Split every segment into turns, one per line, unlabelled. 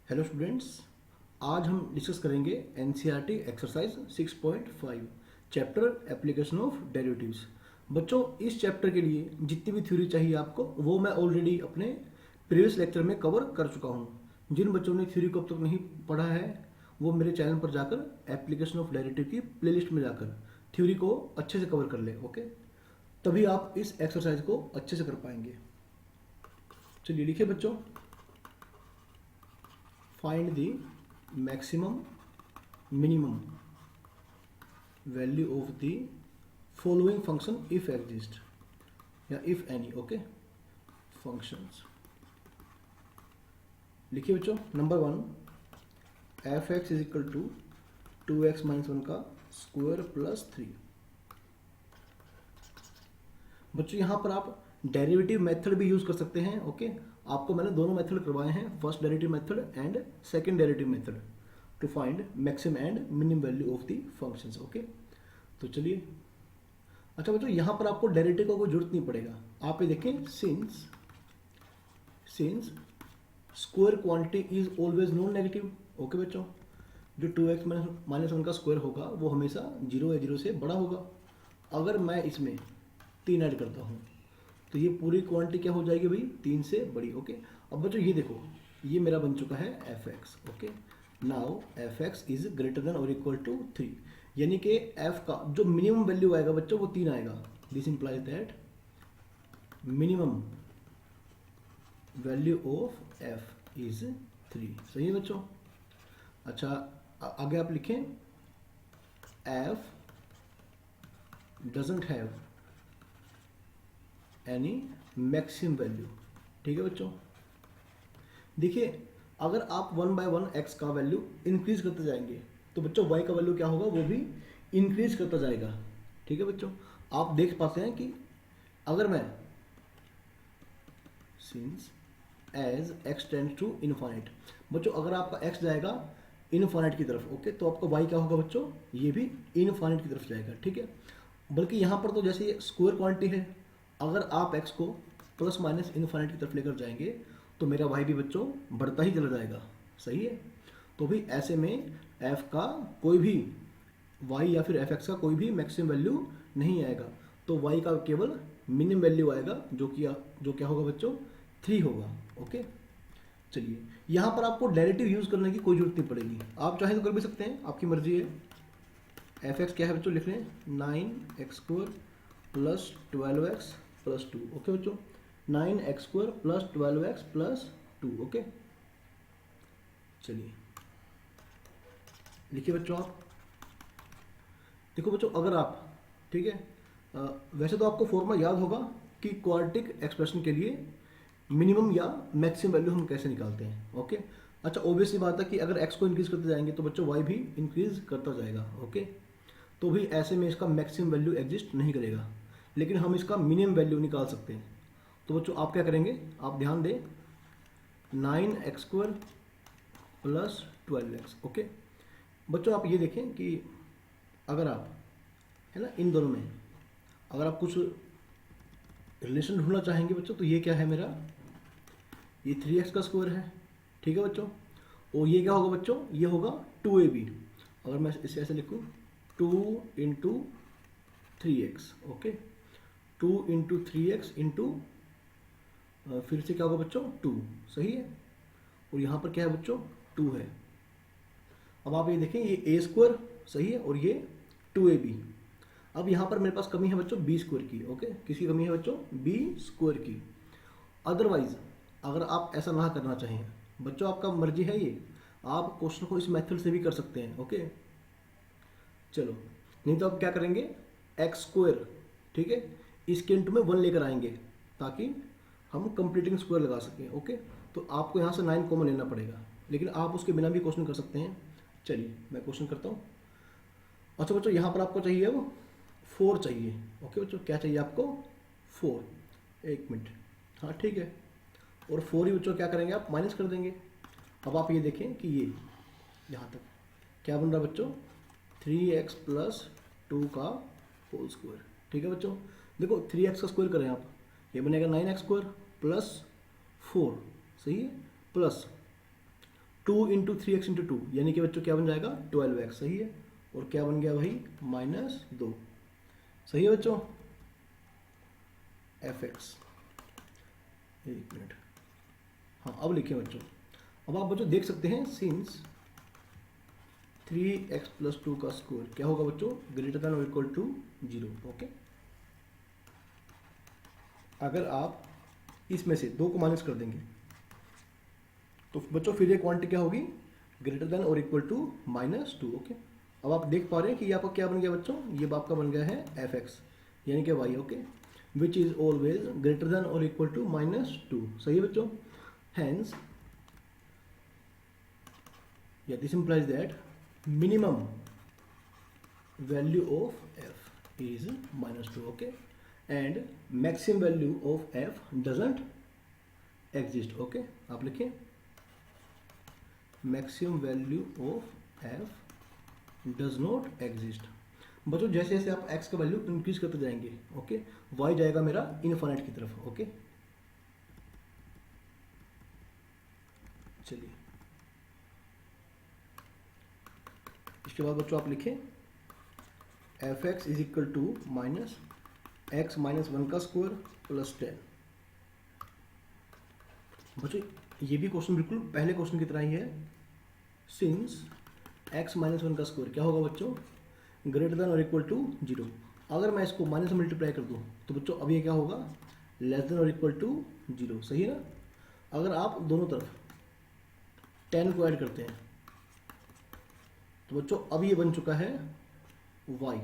Hello students, आज हम discuss करेंगे NCERT exercise 6.5 chapter application of derivatives. बच्चों, इस चैप्टर के लिए जितनी भी थ्योरी चाहिए आपको वो मैं ऑलरेडी अपने प्रीवियस लेक्चर में कवर कर चुका हूँ। जिन बच्चों ने थ्योरी को अब तक नहीं पढ़ा है वो मेरे चैनल पर जाकर एप्लीकेशन ऑफ डेरिवेटिव की प्लेलिस्ट में जाकर थ्योरी को अच्छे से कवर कर ले। ओके, तभी आप इस एक्सरसाइज को अच्छे से कर पाएंगे। चलिए लिखिए बच्चों, find the maximum minimum value of the following function if exist या if any। ओके, functions लिखिए बच्चों। Number 1, f x is equal to 2x minus 1 का स्क्वायर प्लस 3। बच्चों यहाँ पर आप डेरिवेटिव मेथड भी यूज कर सकते हैं। ओके, आपको मैंने दोनों मेथड करवाए हैं, first derivative method and second derivative method to find maximum and minimum value of the functions. Okay, तो चलिए। अच्छा बच्चों, यहाँ पर आपको डेरिवेटिव का कोई जरूरत नहीं पड़ेगा। आप ये देखें, since square quantity is always non negative. Okay बच्चों, जो 2x माइनस 1 का स्क्वायर होगा वो हमेशा 0 या 0 से बड़ा होगा। अगर मैं इसमें 3 ऐड करता हूँ तो ये पूरी क्वांटिटी क्या हो जाएगी भाई, 3 से बड़ी। ओके, अब बच्चों ये देखो, ये मेरा बन चुका है f x. Okay, now F x is greater then और इक्वल टू 3, यानी कि एफ का जो मिनिमम वैल्यू आएगा बच्चों वो 3 आएगा। This implies that minimum value of f is 3। सही है बच्चों। अच्छा, आगे आप लिखें, F doesn't have any maximum value. ठीक है बच्चों, देखिए अगर आप 1 बाय 1 एक्स का वैल्यू इंक्रीज करते जाएंगे तो बच्चों वाई का वैल्यू क्या होगा, वो भी इंक्रीज करता जाएगा। ठीक है बच्चों, आप देख पाते हैं कि अगर मैं since as x tends to infinite, बच्चों अगर आपका एक्स जाएगा इनफाइनाइट की तरफ, ओके, तो आपका वाई क्या होगा बच्चों, ये भी इनफाइनाइट की तरफ जाएगा। ठीक है, बल्कि यहाँ पर तो जैसे ये स्क्वायर क्वांटिटी है, अगर आप x को प्लस माइनस इनफाइनाइट की तरफ लेकर जाएंगे तो मेरा y भी बच्चों बढ़ता ही चला जाएगा। सही है, तो भी ऐसे में f का कोई भी y या फिर fx का कोई भी मैक्सिमम वैल्यू नहीं आएगा, तो y का केवल मिनिमम वैल्यू आएगा जो क्या होगा बच्चों, 3 होगा। ओके, चलिए यहाँ पर आपको डेरिवेटिव यूज करने की कोई जरूरत नहीं पड़ेगी, आप चाहे तो कर भी सकते हैं, आपकी मर्जी है। एफ एक्स क्या है बच्चों, लिख रहे हैं 9x square plus 12x plus 2। Okay बच्चों, 9x square plus 12x plus 2। Okay, चलिए लिखिए बच्चों। आप देखो बच्चों, अगर आप, ठीक है, वैसे तो आपको फॉर्मूला याद होगा कि क्वाड्रेटिक एक्सप्रेशन के लिए मिनिमम या मैक्सिमम वैल्यू हम कैसे निकालते हैं। ओके, अच्छा ऑब्वियसली बात है कि अगर x को इंक्रीज करते जाएंगे तो बच्चों y भी इंक्रीज करता जाएगा। ओके, तो भी ऐसे में इसका मैक्सिमम वैल्यू एग्जिस्ट नहीं करेगा, लेकिन हम इसका मिनिमम वैल्यू निकाल सकते हैं। तो बच्चों आप क्या करेंगे, आप ध्यान दें, 9x square plus 12x। Okay बच्चों, आप ये देखें कि अगर आप, है ना, इन दोनों में अगर आप कुछ रिलेशन ढूंढना चाहेंगे बच्चों, तो ये क्या है मेरा, ये 3x का स्क्वायर है। ठीक है बच्चों, और ये क्या होगा बच्चों, ये होगा 2ab। अगर मैं इसे ऐसे लिखूँ, 2 into 3x। Okay, 2 into 3x into फिर से क्या होगा बच्चों, 2। सही है, और यहाँ पर क्या है बच्चों, 2 है। अब आप ये देखें, ये a स्क्वायर सही है और ये 2ab। अब यहाँ पर मेरे पास कमी है बच्चों b स्क्वायर की। ओके, किसकी कमी है बच्चों, b स्क्वायर की। अदरवाइज अगर आप ऐसा ना करना चाहें बच्चों, आपका मर्जी है ये, आप क्वेश्चन को इस मेथड से भी कर सकते हैं। ओके, चलो, नहीं तो आप क्या करेंगे, एक्स स्क्वायर, ठीक है, इसके इंटू में 1 लेकर आएंगे ताकि हम कंप्लीटिंग स्क्वायर लगा सकें। ओके, तो आपको यहाँ से 9 कॉमन लेना पड़ेगा, लेकिन आप उसके बिना भी क्वेश्चन कर सकते हैं। चलिए मैं क्वेश्चन करता हूँ। अच्छा बच्चों, यहाँ पर आपको चाहिए वो 4 चाहिए। ओके बच्चों, क्या चाहिए आपको, 4। एक मिनट, हाँ ठीक है, और 4 ही बच्चों क्या करेंगे, आप माइनस कर देंगे। अब आप ये देखें कि ये यहाँ तक क्या बन रहा है बच्चों, 3x प्लस 2 का होल स्क्वायर। ठीक है बच्चों, देखो 3x का स्क्वायर करें आप, ये बनेगा 9x स्क्वायर प्लस 4। सही है, प्लस 2 × 3x × 2 यानी कि बच्चों क्या बन जाएगा 12x, सही है। और क्या बन गया भाई -2, सही है बच्चों। fx, एक मिनट, हाँ अब लिखिए बच्चों। अब आप बच्चों देख सकते हैं सिंस 3x + 2 का स्क्वायर क्या होगा बच्चों >= 0, ओके। अगर आप इसमें से 2 को माइनस कर देंगे तो बच्चों फिर ये क्वांटिटी क्या होगी >= -2, ओके। अब आप देख पा रहे हैं कि ये आपका क्या बन गया बच्चों, ये आपका बन गया है fx यानी कि y, okay, which is always >= -2, सही है बच्चों। Hence this implies that minimum value of f is -2, okay, and maximum value of f doesn't exist, okay। आप लिखिए maximum value of f does not exist। बच्चों जैसे जैसे आप x का वैल्यू इंक्रीज करते जाएंगे, ओके, y जाएगा मेरा इनफाइनाइट की तरफ, ओके। चलिए इसके बाद बच्चों आप लिखें fx = -x - 1 का स्क्वायर + 10। बच्चों ये भी क्वेश्चन बिल्कुल पहले क्वेश्चन की तरह ही है। सिंस x - 1 का स्क्वायर क्या होगा बच्चों > 0। अगर मैं इसको माइनस में मल्टीप्लाई कर दूं तो बच्चों अब ये क्या होगा < 0, सही है ना। अगर आप दोनों तरफ 10 को ऐड करते हैं तो बच्चों अब ये बन चुका है y,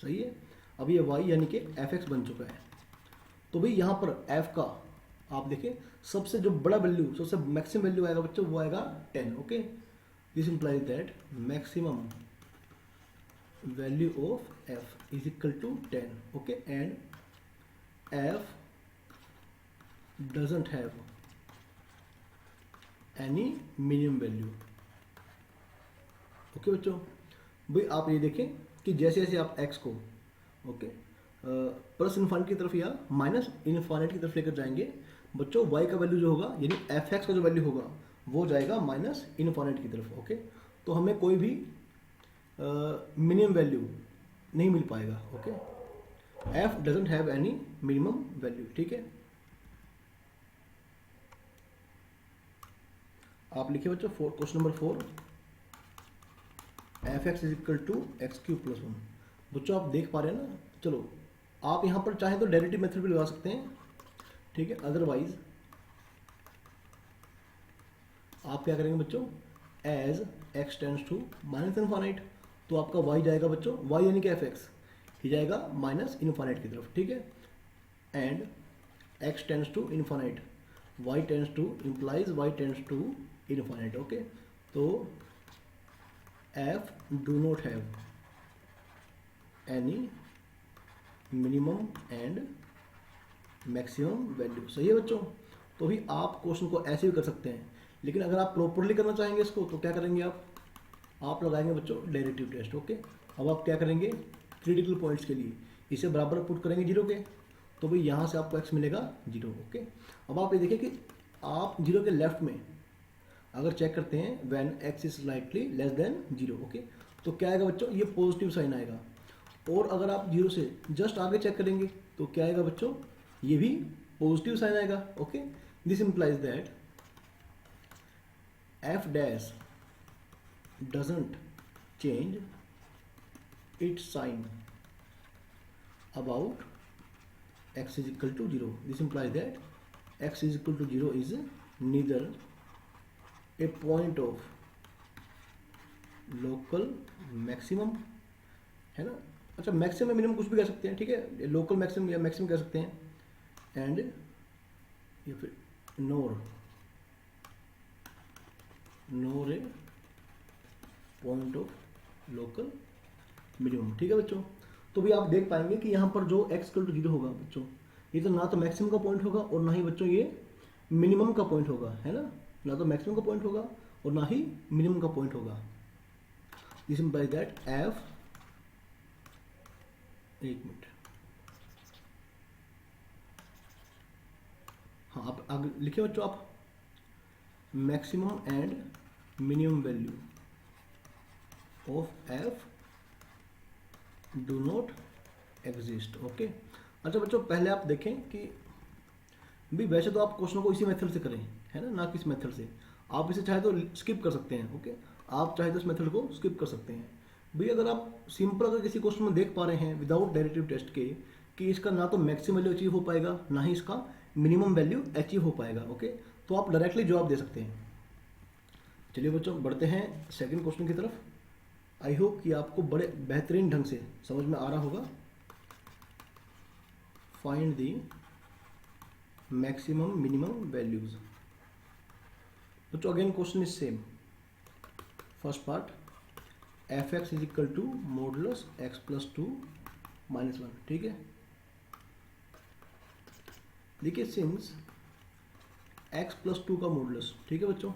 सही है। अब ये y यानी कि fx बन चुका है। तो भाई यहाँ पर f का आप देखें सबसे जो बड़ा वैल्यू, सबसे मैक्सिमम वैल्यू आएगा बच्चों वो आएगा 10, okay. This implies that maximum value of f = 10, okay, and f doesn't have any minimum value, okay बच्चों। भाई आप ये देखें कि जैसे जैसे आप x को, ओके, प्लस इनफाइनाइट की तरफ या माइनस इनफाइनाइट की तरफ लेकर जाएंगे बच्चों, y का वैल्यू जो होगा यानी fx का जो वैल्यू होगा वो जाएगा माइनस इनफाइनाइट की तरफ, ओके। तो हमें कोई भी मिनिमम वैल्यू नहीं मिल पाएगा, okay. f doesn't have any minimum value, ठीक है। आप लिखिए बच्चों क्वेश्चन नंबर 4 fx = x³ + 1। बच्चों आप देख पा रहे हैं ना। चलो आप यहाँ पर चाहें तो डेरिवेटिव मेथड भी लगा सकते हैं, ठीक है। अदरवाइज आप क्या करेंगे बच्चों एज x टेंड्स टू -∞ तो आपका y जाएगा बच्चों, y यानी कि fx ही जाएगा -∞ की तरफ, ठीक है। And x tends to ∞, y tends to implies y tends to ∞, okay. तो f do not have any minimum and maximum value, सही है बच्चों। तो भी आप क्वेश्चन को ऐसे भी कर सकते हैं, लेकिन अगर आप प्रॉपरली करना चाहेंगे इसको तो क्या करेंगे आप लगाएंगे बच्चों डेरिवेटिव टेस्ट, ओके। अब आप क्या करेंगे क्रिटिकल पॉइंट्स के लिए इसे बराबर पुट करेंगे 0 के, तो भाई यहाँ से आपको x मिलेगा 0, ओके। अब आप ये देखिए कि आप 0 के लेफ्ट में अगर चेक करते हैं when x is slightly less than 0, okay, तो क्या आएगा बच्चों ये पॉजिटिव साइन आएगा। और अगर आप 0 से जस्ट आगे चेक करेंगे तो क्या आएगा बच्चों ये भी पॉजिटिव साइन आएगा, okay. This implies that f dash doesn't change its sign about x is equal to 0. This implies that x is equal to 0 is neither a point of local maximum, है ना। अच्छा maximum minimum कुछ भी कह सकते हैं, ठीक है, लोकल मैक्सिमम या मैक्सिमम कह सकते हैं, एंड या फिर नोर ए पॉइंट ऑफ लोकल मिनिमम, ठीक है बच्चों। तो भी आप देख पाएंगे कि यहाँ पर जो x = 0 होगा बच्चों, ये तो ना तो मैक्सिमम का पॉइंट होगा और ना ही बच्चों ये मिनिमम का पॉइंट होगा, है ना। ना तो मैक्सिमम का पॉइंट होगा और ना ही मिनिमम का पॉइंट होगा। दिस इंप्लाइज दैट f, एक मिनट, हाँ आप आगे लिखिए बच्चों आप maximum and minimum value of F do not exist. Okay, अच्छा बच्चों पहले आप देखें कि भी वैसे तो आप क्वेश्चन को इसी मेथड से करें, है ना कि इस मेथड से आप इसे चाहे तो स्किप कर सकते हैं। ओके, आप चाहे तो इस मेथड को स्किप कर सकते हैं। भाई अगर आप सिंपल अगर किसी क्वेश्चन में देख पा रहे हैं विदाउट डेरिवेटिव टेस्ट के कि इसका ना तो मैक्सिमम वैल्यू अचीव हो पाएगा ना ही इसका मिनिमम वैल्यू अचीव हो पाएगा, ओके, तो आप डायरेक्टली जवाब दे सकते हैं। चलिए बच्चों बढ़ते हैं सेकंड क्वेश्चन की तरफ। आई होप कि आपको बड़े बेहतरीन ढंग से समझ में आ रहा होगा। Find the maximum minimum values. बच्चों again question is same. First part f x is equal to modulus x plus two minus one, ठीक है। देखिए सिंस एक्स प्लस टू का मॉडुलस, ठीक है बच्चों,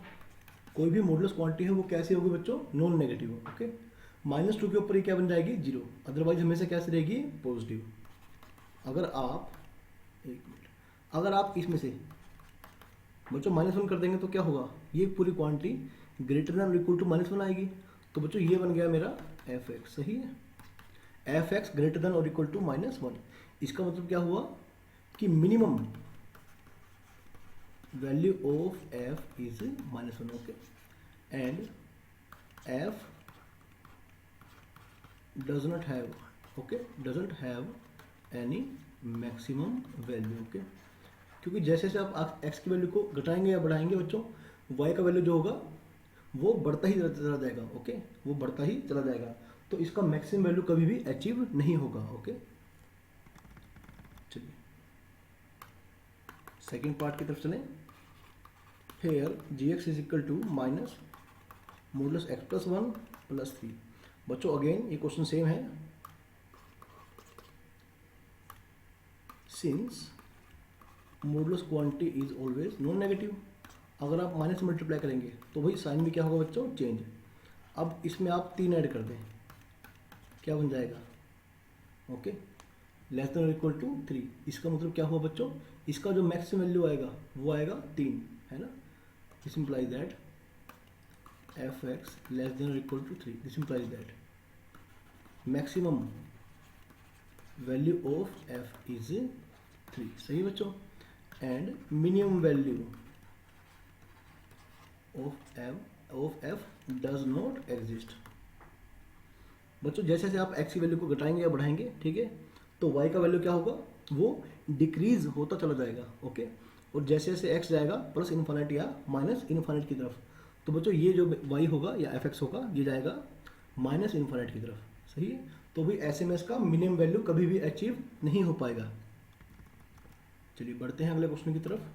कोई भी मॉडुलस क्वांटिटी है वो कैसे होगी बच्चों, non negative, okay. Minus two के ऊपर ये क्या बन जाएगी, जीरो, अदरवाइज हमेशा कैसे रहेगी, पॉजिटिव। अगर आप एक मिनट, अगर आप इसमें से बच्चों माइनस वन कर देंगे तो क्या होगा, ये पूरी क्वांटिटी ग्रेटर देन और इक्वल टू माइनस वन आएगी। तो बच्चों ये बन गया मेरा एफ एक्स, सही है। एफ एक्स ग्रेटर देन और इक्वल टू माइनस वन, इसका मतलब क्या हुआ कि minimum value of f is minus one, okay, and F does not have, okay, doesn't have any maximum value, okay. क्योंकि जैसे जैसे आप एक्स की वैल्यू को घटाएंगे या बढ़ाएंगे बच्चों, वाई का वैल्यू जो होगा वो बढ़ता ही चला जाएगा, ओके, वो बढ़ता ही चला जाएगा। तो इसका मैक्सिमम वैल्यू कभी भी अचीव नहीं होगा, ओके। चलिए सेकेंड पार्ट की तरफ चलें। Here g x is equal to minus modulus x plus one plus three. बच्चों अगेन ये क्वेश्चन सेम है। Since modulus quantity is always non negative, अगर आप माइनस मल्टीप्लाई करेंगे तो वही साइन में क्या होगा बच्चों, चेंज। अब इसमें आप तीन ऐड कर दें, क्या बन जाएगा, ओके, लेस देन और इक्वल टू थ्री। इसका मतलब क्या हुआ बच्चों, इसका जो मैक्सिमम वैल्यू आएगा वो आएगा तीन, है ना। This implies that f x less than और equal to three, this implies that maximum value of f is three, सही बच्चों, and minimum value of f does not exist. बच्चों जैसे जैसे आप एक्स की वैल्यू को घटाएंगे या बढ़ाएंगे, ठीक है, तो वाई का वैल्यू क्या होगा, वो डिक्रीज होता चला जाएगा, ओके। और जैसे जैसे एक्स जाएगा प्लस इन्फाइनाइट या माइनस इन्फाइनाइट की तरफ, तो बच्चों ये जो वाई होगा या एफ एक्स होगा ये जाएगा माइनस इन्फाइनाइट की तरफ, सही है। तो भी ऐसे में इसका मिनिमम वैल्यू कभी भी अचीव नहीं हो पाएगा। चलिए बढ़ते हैं अगले क्वेश्चन की तरफ।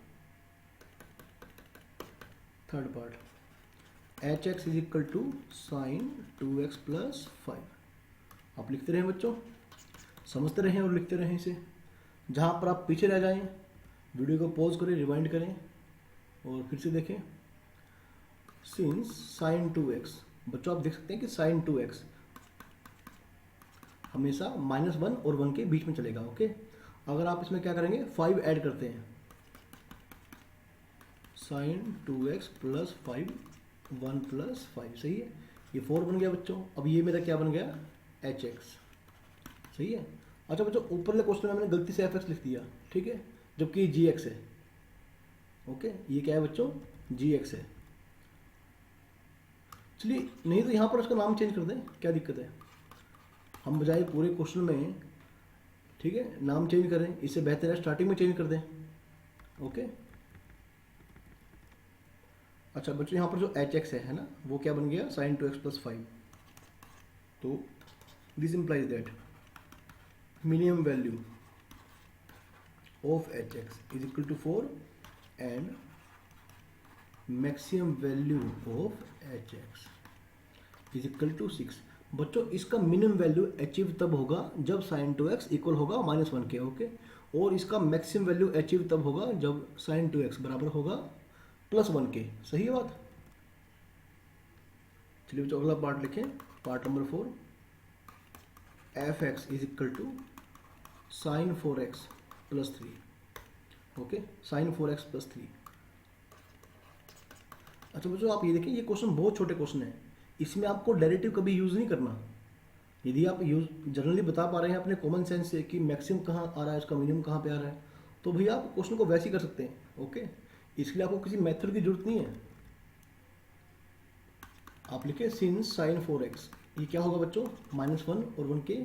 Third part h x is equal to sine two x plus five. आप लिखते रहें बच्चों, समझते रहें और लिखते रहें इसे। जहाँ पर आप पीछे रह जाएं वीडियो को पॉज करें, रिवाइंड करें और फिर से देखें। सिंस साइन टू एक्स, बच्चों आप देख सकते हैं कि साइन टू एक्स हमेशा माइनस वन और वन के बीच में चलेगा, ओके। अगर आप इसमें क्या करेंगे, फाइव ऐड करते हैं, sign two x plus five, one plus five, सही है, ये फोर बन गया बच्चों। अब ये मेरा क्या बन गया, एच एक्स, सही है। अच्छा बच्चों ऊपर वाले क्वेश्चन में मैंने गलती से एफ एक्स लिख दिया, ठीक है, जबकि जी एक्स है, ओके, ये क्या है बच्चों, जी एक्स है। चलिए नहीं तो यहाँ पर उसका नाम चेंज कर दें, क्या दिक्कत है, हम बजाय पूरे क्वेश्चन में, ठीक है, नाम चेंज करें, इससे बेहतर है स्टार्टिंग में चेंज कर दें, ओके। अच्छा बच्चों यहाँ पर जो एच एक्स है ना, वो क्या बन गया, sine two x plus five. तो this implies that minimum value of h x is equal to four and maximum value of h x is equal to six. बच्चों इसका मिनिमम वैल्यू अचीव तब होगा जब साइन टू एक्स इक्वल होगा minus one के, okay. और इसका maximum value achieve तब होगा जब साइन टू एक्स बराबर होगा प्लस वन के, सही है बात। चलिए बच्चों अगला पार्ट लिखें, part number 4, f x is equal to sine four x plus three, okay, sine four x plus three. अच्छा बच्चों आप ये देखें, ये क्वेश्चन बहुत छोटे क्वेश्चन है, इसमें आपको डेरिवेटिव कभी यूज़ नहीं करना। यदि आप यूज जनरली बता पा रहे हैं अपने कॉमन सेंस से कि मैक्सिमम कहाँ आ रहा है, उसका मिनिमम कहाँ पे आ रहा है, तो भैया आप क्वेश्चन को वैसे ही कर सकते हैं। ओके, इसके लिए आपको किसी मेथड की जरूरत नहीं है। आप लिखे सिंस साइन 4x, ये क्या होगा बच्चों, -1 और 1 के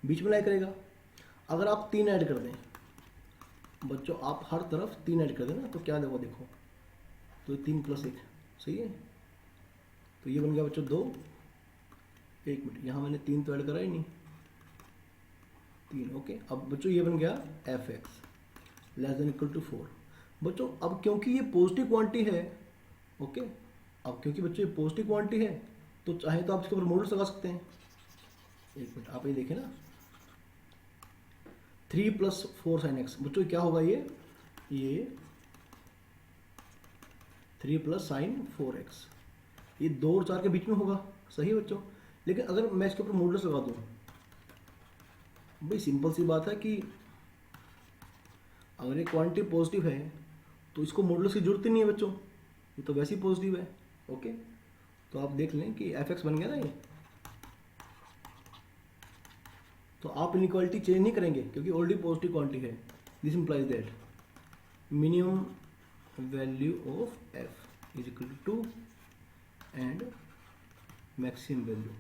बीच में लाई करेगा। अगर आप 3 ऐड कर दें बच्चों, आप हर तरफ 3 ऐड कर दें ना, तो क्या देगा देखो, तो 3 + 1 सही है, तो ये बन गया बच्चों 2। 1 मिनट, यहाँ मैंने 3 तो ऐड करा ही नहीं, 3। ओके, अब बच्चों ये बन गया f(x) < 4। बच्चों अब क्योंकि ये पॉजिटिव क्वांटिटी है, ओके, अब क्योंकि बच्चों ये पॉजिटिव क्वांटिटी है, तो चाहे तो आप इसके ऊपर मॉडल्स लगा सकते हैं। 1 मिनट, आप ये देखें ना, 3 + 4 sin x, बच्चों क्या होगा ये 3 + sin 4x, ये 2 और 4 के बीच में होगा, सही है बच्चों। लेकिन अगर मैं इसके ऊपर मॉडल्स लगा दूँ, भाई सिंपल सी बात है कि अगर ये क्वांटिटी पॉजिटिव है तो इसको मॉडल्स की जरूरत ही नहीं है बच्चों, ये तो वैसे ही पॉजिटिव है। ओके, तो आप देख लें कि f(x) बन गया ना ये, तो आप इनइक्वालिटी चेंज नहीं करेंगे क्योंकि ऑलरेडी पॉजिटिव क्वांटिटी है। This implies that minimum value of f = 2 and maximum value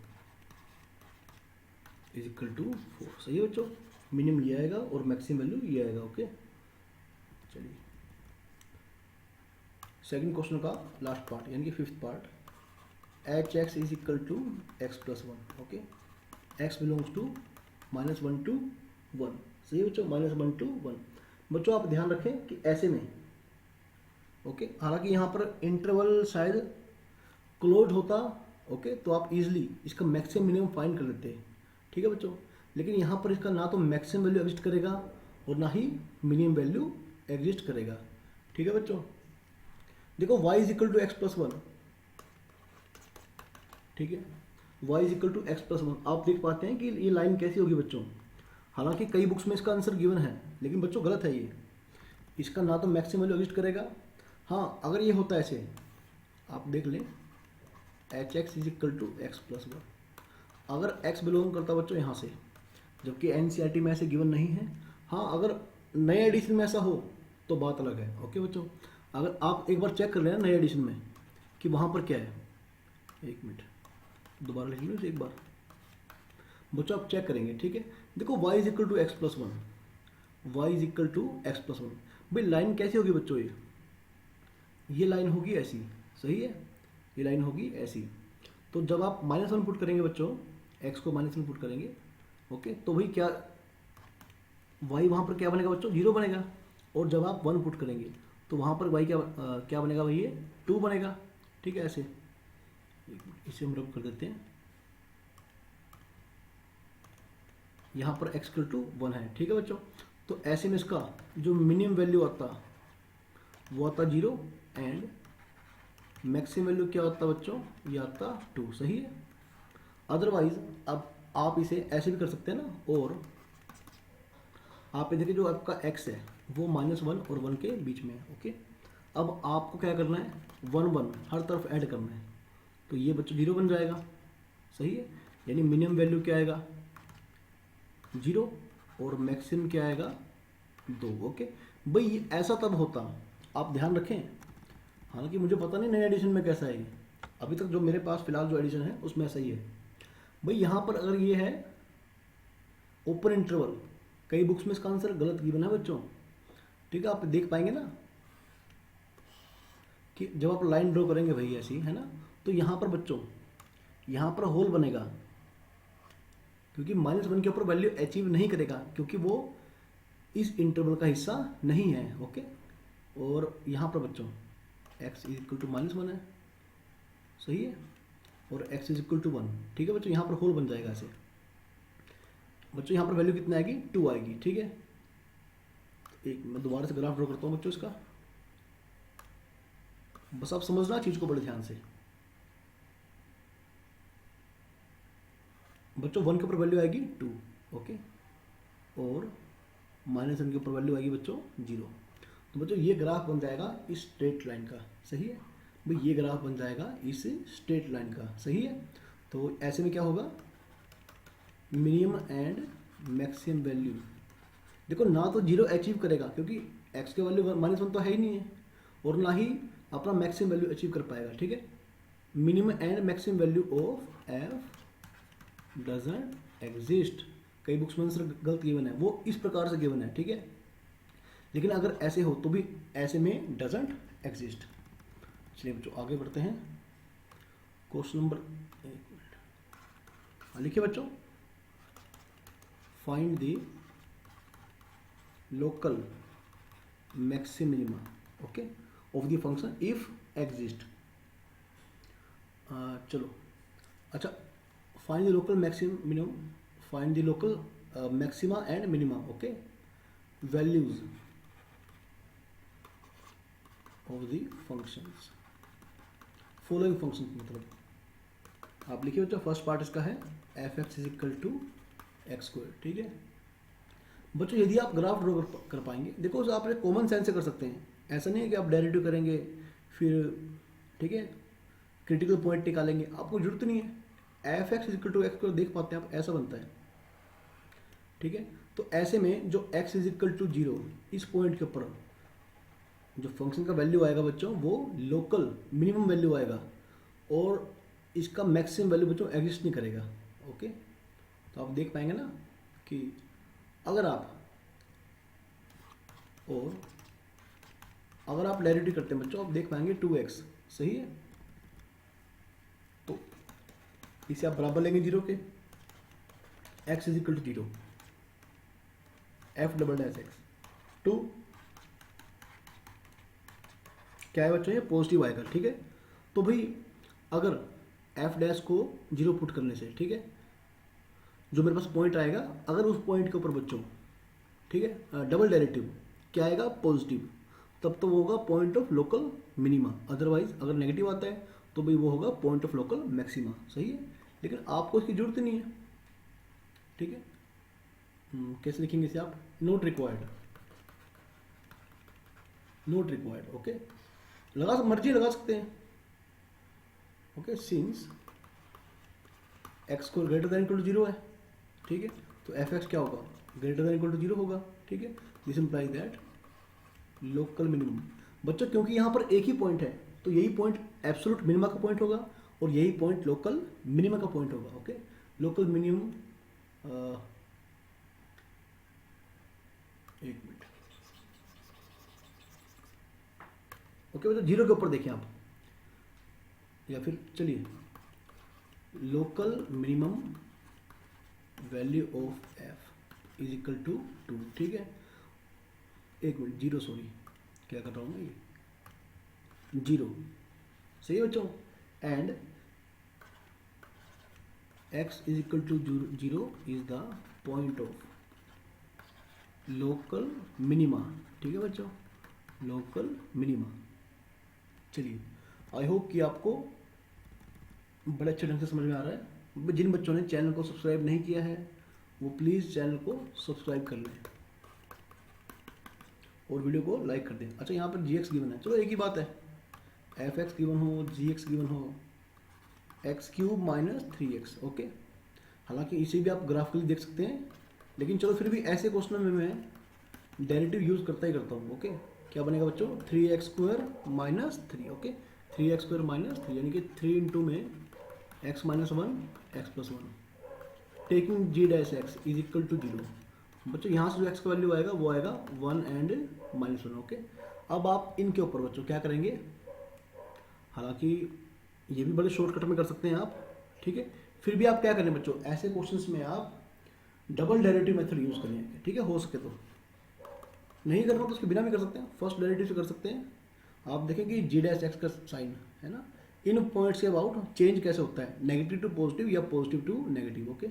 = 4। सही है बच्चों, मिनिमम ये आएगा और मैक्सिमम वैल्यू ये आएगा। ओके, चलिए सेकंड क्वेश्चन का लास्ट पार्ट यानी कि 5th part, h(x) = x + 1। Okay, x belongs to -1 to 1। सही है बच्चों, -1 to 1। बच्चों आप ध्यान रखें कि ऐसे में, ओके, हालांकि यहाँ पर इंटरवल शायद क्लोज होता, ओके, तो आप इजीली इसका मैक्सिमम मिनिमम फाइंड कर लेते हैं, ठीक है बच्चों। लेकिन यहाँ पर इसका ना तो मैक्सिमम वैल्यू एग्जिस्ट करेगा और ना ही मिनिमम वैल्यू एग्जिस्ट करेगा, ठीक है बच्चों। देखो y = x + 1, ठीक है, y = x + 1, आप देख पाते हैं कि ये लाइन कैसी होगी बच्चों। हालांकि कई बुक्स में इसका आंसर गिवन है, लेकिन बच्चों गलत है ये, इसका ना तो मैक्सिमम वैल्यू एग्जिस्ट करेगा। हाँ, अगर ये होता है ऐसे, आप देख लें h(x) = x + 1, अगर x बिलोंग करता बच्चों यहाँ से, जबकि एनसीईआरटी में ऐसे गिवन नहीं है। हाँ, अगर नए एडिशन में ऐसा हो तो बात अलग है। ओके बच्चों, अगर आप एक बार चेक कर लेना नए एडिशन में कि वहाँ पर क्या है, 1 मिनट दोबारा लिख लो एक बार बच्चों, आप चेक करेंगे, ठीक है। देखो y = x + 1, y = x + 1, भाई लाइन कैसी होगी बच्चों, ये लाइन होगी ऐसी, सही है, ये लाइन होगी ऐसी। तो जब आप -1 पुट करेंगे बच्चों, x को -1 पुट करेंगे, ओके, तो भाई क्या y वहाँ पर क्या बनेगा बच्चों, 0 बनेगा। और जब आप 1 पुट करेंगे तो वहाँ पर y क्या बनेगा भाई, ये 2 बनेगा, ठीक है। ऐसे इसे हम रब कर देते हैं, यहाँ पर x = 1 है, ठीक है बच्चों। तो ऐसे में इसका जो मिनिमम वैल्यू आता वो आता 0 एंड मैक्सिमम वैल्यू क्या होता बच्चों, ये आता 2, सही है। अदरवाइज अब आप इसे ऐसे भी कर सकते हैं ना, और आप ये देखिए जो आपका x है वो -1 और 1 के बीच में है। ओके, अब आपको क्या करना है, 1 1 हर तरफ ऐड करना है, तो ये बच्चों 0 बन जाएगा, सही है। यानी मिनिमम वैल्यू क्या आएगा 0 और मैक्सिमम क्या आएगा 2। ओके भाई, ये ऐसा तब होता, आप ध्यान रखें। हालांकि मुझे पता नहीं नए एडिशन में कैसा है ये, अभी तक जो मेरे पास फिलहाल जो एडिशन है उसमें ऐसा ही है भाई। यहाँ पर अगर ये है ओपन इंटरवल, कई बुक्स में इसका आंसर गलत गिवन है बच्चों, ठीक है। आप देख पाएंगे ना कि जब आप लाइन ड्रॉ करेंगे भाई ऐसी, है ना, तो यहाँ पर बच्चों यहाँ पर होल बनेगा, क्योंकि -1 के ऊपर वैल्यू अचीव नहीं करेगा क्योंकि वो इस इंटरवल का हिस्सा नहीं है। ओके, और यहाँ पर बच्चों x = -1 है, सही है, और x = 1, ठीक है बच्चों। यहाँ पर होल बन जाएगा ऐसे बच्चों, यहाँ पर वैल्यू कितना आएगी 2 आएगी, ठीक है। एक मैं दोबारा से ग्राफ ड्रॉ करता हूँ बच्चों इसका, बस आप समझना चीज़ को बड़े ध्यान से। बच्चों 1 के ऊपर वैल्यू आएगी 2, ओके, और -1 के ऊपर वैल्यू आएगी बच्चों 0। तो बच्चों ये ग्राफ बन जाएगा इस स्ट्रेट लाइन का, सही है। भाई ये ग्राफ बन जाएगा इस स्ट्रेट लाइन का, सही है। तो ऐसे में क्या होगा, मिनिमम एंड मैक्सिमम वैल्यू, देखो ना तो जीरो अचीव करेगा क्योंकि एक्स के वैल्यू -1 तो है ही नहीं है, और ना ही अपना मैक्सिमम वैल्यू अचीव कर पाएगा, ठीक है। Minimum and maximum value of F doesn't exist, कई बुक्स में आंसर गलत गिवन है, वो इस प्रकार से गिवन है, ठीक है। लेकिन अगर ऐसे हो तो भी ऐसे में डजंट एग्जिस्ट। चलिए बच्चों आगे बढ़ते हैं। क्वेश्चन नंबर, एक मिनट, हाँ लिखिए बच्चों, find the local maxima, okay, of the function if exist. चलो अच्छा, find the local maximum, find the local maxima and minima, okay, values of the functions, following function, मतलब आप लिखिए बच्चों, फर्स्ट पार्ट इसका है f x is equal to x square, ठीक है। बच्चों यदि आप ग्राफ ड्रॉ कर पाएंगे, देखो उसे आप कॉमन सेंस से कर सकते हैं, ऐसा नहीं है कि आप डेरिवेटिव करेंगे फिर, ठीक है, क्रिटिकल पॉइंट निकालेंगे, आपको जरूरत नहीं है। F x is equal to x square देख पाते हैं आप, ऐसा बनता है, ठीक है। तो ऐसे में जो एक्स इज इक्वल टू 0, इस पॉइंट के ऊपर जो फंक्शन का वैल्यू आएगा बच्चों वो लोकल मिनिमम वैल्यू आएगा, और इसका मैक्सिमम वैल्यू बच्चों एग्जिस्ट नहीं करेगा, ओके। तो आप देख पाएंगे ना कि अगर आप डेरिवेटिव करते हैं बच्चों, आप देख पाएंगे 2x, सही है। तो इसे आप बराबर लेंगे 0 के, x is equal to 0, f double dash x, 2 क्या है बच्चों, ये पॉजिटिव आएगा, ठीक है। तो भाई अगर एफ डैश को 0 पुट करने से, ठीक है, जो मेरे पास पॉइंट आएगा, अगर उस पॉइंट के ऊपर बच्चों, ठीक है, डबल डेरिवेटिव क्या आएगा, पॉजिटिव, तब तो वो होगा point of local minima. Otherwise अगर नेगेटिव आता है तो भाई वो होगा पॉइंट ऑफ लोकल मैक्सिमा, सही है। लेकिन आपको इसकी जरूरत नहीं है, ठीक है। कैसे लिखेंगे इसे आप, note required, note required, okay, मर्जी लगा सकते हैं, ओके, सिंस एक्स को ग्रेटर देन इक्वल टू 0 है, ठीक है, तो एफ एक्स क्या होगा, ग्रेटर देन इक्वल टू 0 होगा, ठीक है। This implies that local minimum, बच्चों क्योंकि यहाँ पर एक ही पॉइंट है तो यही पॉइंट एब्सोल्यूट मिनिमा का पॉइंट होगा और यही पॉइंट लोकल मिनिमा का पॉइंट होगा, ओके। लोकल मिनिमम, एक मिनट, ओके बच्चों 0 के ऊपर देखें आप, या फिर चलिए local minimum value of f is equal to 2, ठीक है। एक मिनट, 0, सॉरी क्या कर रहा हूँ मैं, ये 0, सही है बच्चों, and x is equal to 0 is the point of local minima, ठीक है बच्चों, लोकल मिनिमा। चलिए आई होप कि आपको बड़े अच्छे ढंग से समझ में आ रहा है। जिन बच्चों ने चैनल को सब्सक्राइब नहीं किया है वो प्लीज़ चैनल को सब्सक्राइब कर लें और वीडियो को लाइक कर दें। अच्छा यहाँ पर जी एक्स गिवन है, चलो एक ही बात है, एफ एक्स गिवन हो, जी एक्स गिवन हो, x cube minus 3x, okay. हालांकि इसे भी आप ग्राफिकली देख सकते हैं, लेकिन चलो फिर भी ऐसे क्वेश्चन में मैं डेरिवेटिव यूज़ करता ही करता हूँ, ओके। क्या बनेगा बच्चों, 3x square minus 3, okay, 3x square minus 3 यानी कि 3 इंटू में x minus 1 x plus 1 taking g dash x is equal to 0। बच्चों यहाँ से जो x का वैल्यू आएगा वो आएगा 1 एंड -1, ओके। अब आप इनके ऊपर बच्चों क्या करेंगे, हालांकि ये भी बड़े शॉर्टकट में कर सकते हैं आप, ठीक है। फिर भी आप क्या करें बच्चों, ऐसे क्वेश्चंस में आप डबल डेरिवेटिव मेथड यूज़ करेंगे, ठीक है, हो सके तो। नहीं करना तो उसके बिना भी कर सकते हैं, फर्स्ट डेरिवेटिव से कर सकते हैं। आप देखेंगे जी डैश एक्स का साइन है ना, इन पॉइंट्स के अबाउट चेंज कैसे होता है, नेगेटिव टू पॉजिटिव या पॉजिटिव टू नेगेटिव, ओके।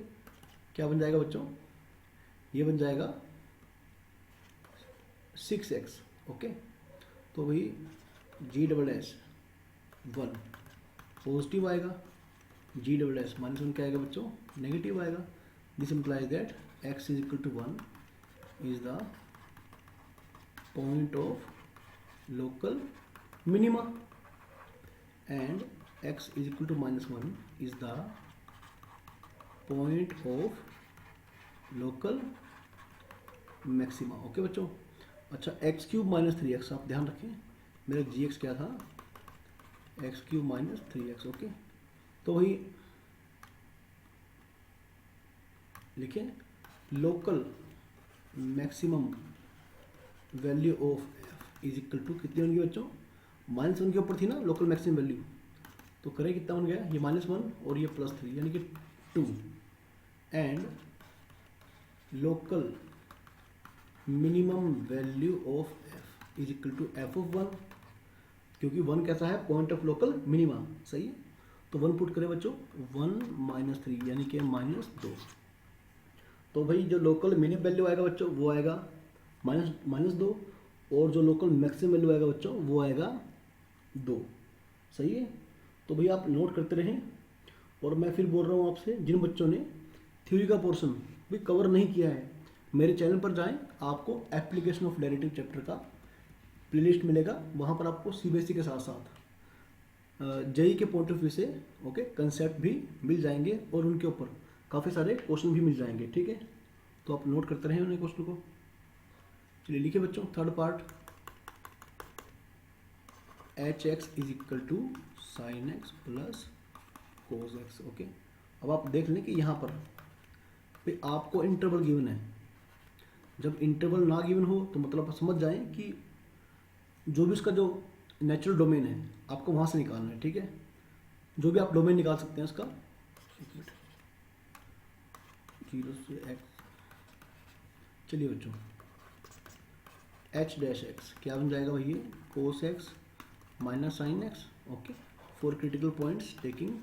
क्या बन जाएगा बच्चों, ये बन जाएगा 6x, ओके। तो भाई जी डबल डैश 1 पॉजिटिव आएगा, जी डबल डैश -1 क्या आएगा बच्चों, नेगेटिव आएगा। This implies that x is equal to 1 is the point of local minima. And x is equal to -1 is the point of local maxima. Okay बच्चों। अच्छा, x cube minus 3x, आप ध्यान रखें मेरा जी क्या था, x cube minus 3x। Okay, तो वही लिखें, local maximum value of f is equal to कितनी होंगी बच्चों, -1 के ऊपर थी ना लोकल मैक्सिमम वैल्यू, तो करें कितना बन गया, ये -1 और ये +3 यानी कि 2, and local minimum value of f is equal to f of 1, क्योंकि 1 कैसा है, पॉइंट ऑफ लोकल मिनिमा, सही है। तो 1 पुट करें बच्चों, 1 - 3 यानी कि -2। तो भाई जो लोकल मिनिमम वैल्यू आएगा बच्चों वो आएगा -2, और जो लोकल मैक्सिमम वैल्यू आएगा बच्चों वो आएगा 2, सही है। तो भाई आप नोट करते रहें, और मैं फिर बोल रहा हूँ आपसे, जिन बच्चों ने थ्योरी का पोर्शन भी कवर नहीं किया है, मेरे चैनल पर जाएं, आपको एप्लीकेशन ऑफ डेरिवेटिव चैप्टर का प्लेलिस्ट मिलेगा, वहाँ पर आपको सीबीएसई के साथ साथ जेई के पॉइंट ऑफ व्यू से ओके कंसेप्ट भी मिल जाएंगे, और उनके ऊपर काफ़ी सारे क्वेश्चन भी मिल जाएंगे, ठीक है। तो आप नोट करते रहें उन्हें क्वेश्चन को। चलिए लिखिए बच्चों, third part, h x is equal to sine x plus cos x. Okay, अब आप देख लें कि यहाँ पर भाई आपको इंटरवल गिवन है, जब इंटरवल ना गिवन हो तो मतलब आप समझ जाएं कि जो भी इसका जो नेचुरल डोमेन है आपको वहाँ से निकालना है, ठीक है। जो भी आप डोमेन निकाल सकते हैं उसका, 0 से x। चलिए बच्चों, h डैश एक्स क्या बन जाएगा भैया, कोस x minus sine x. Okay, for critical points taking,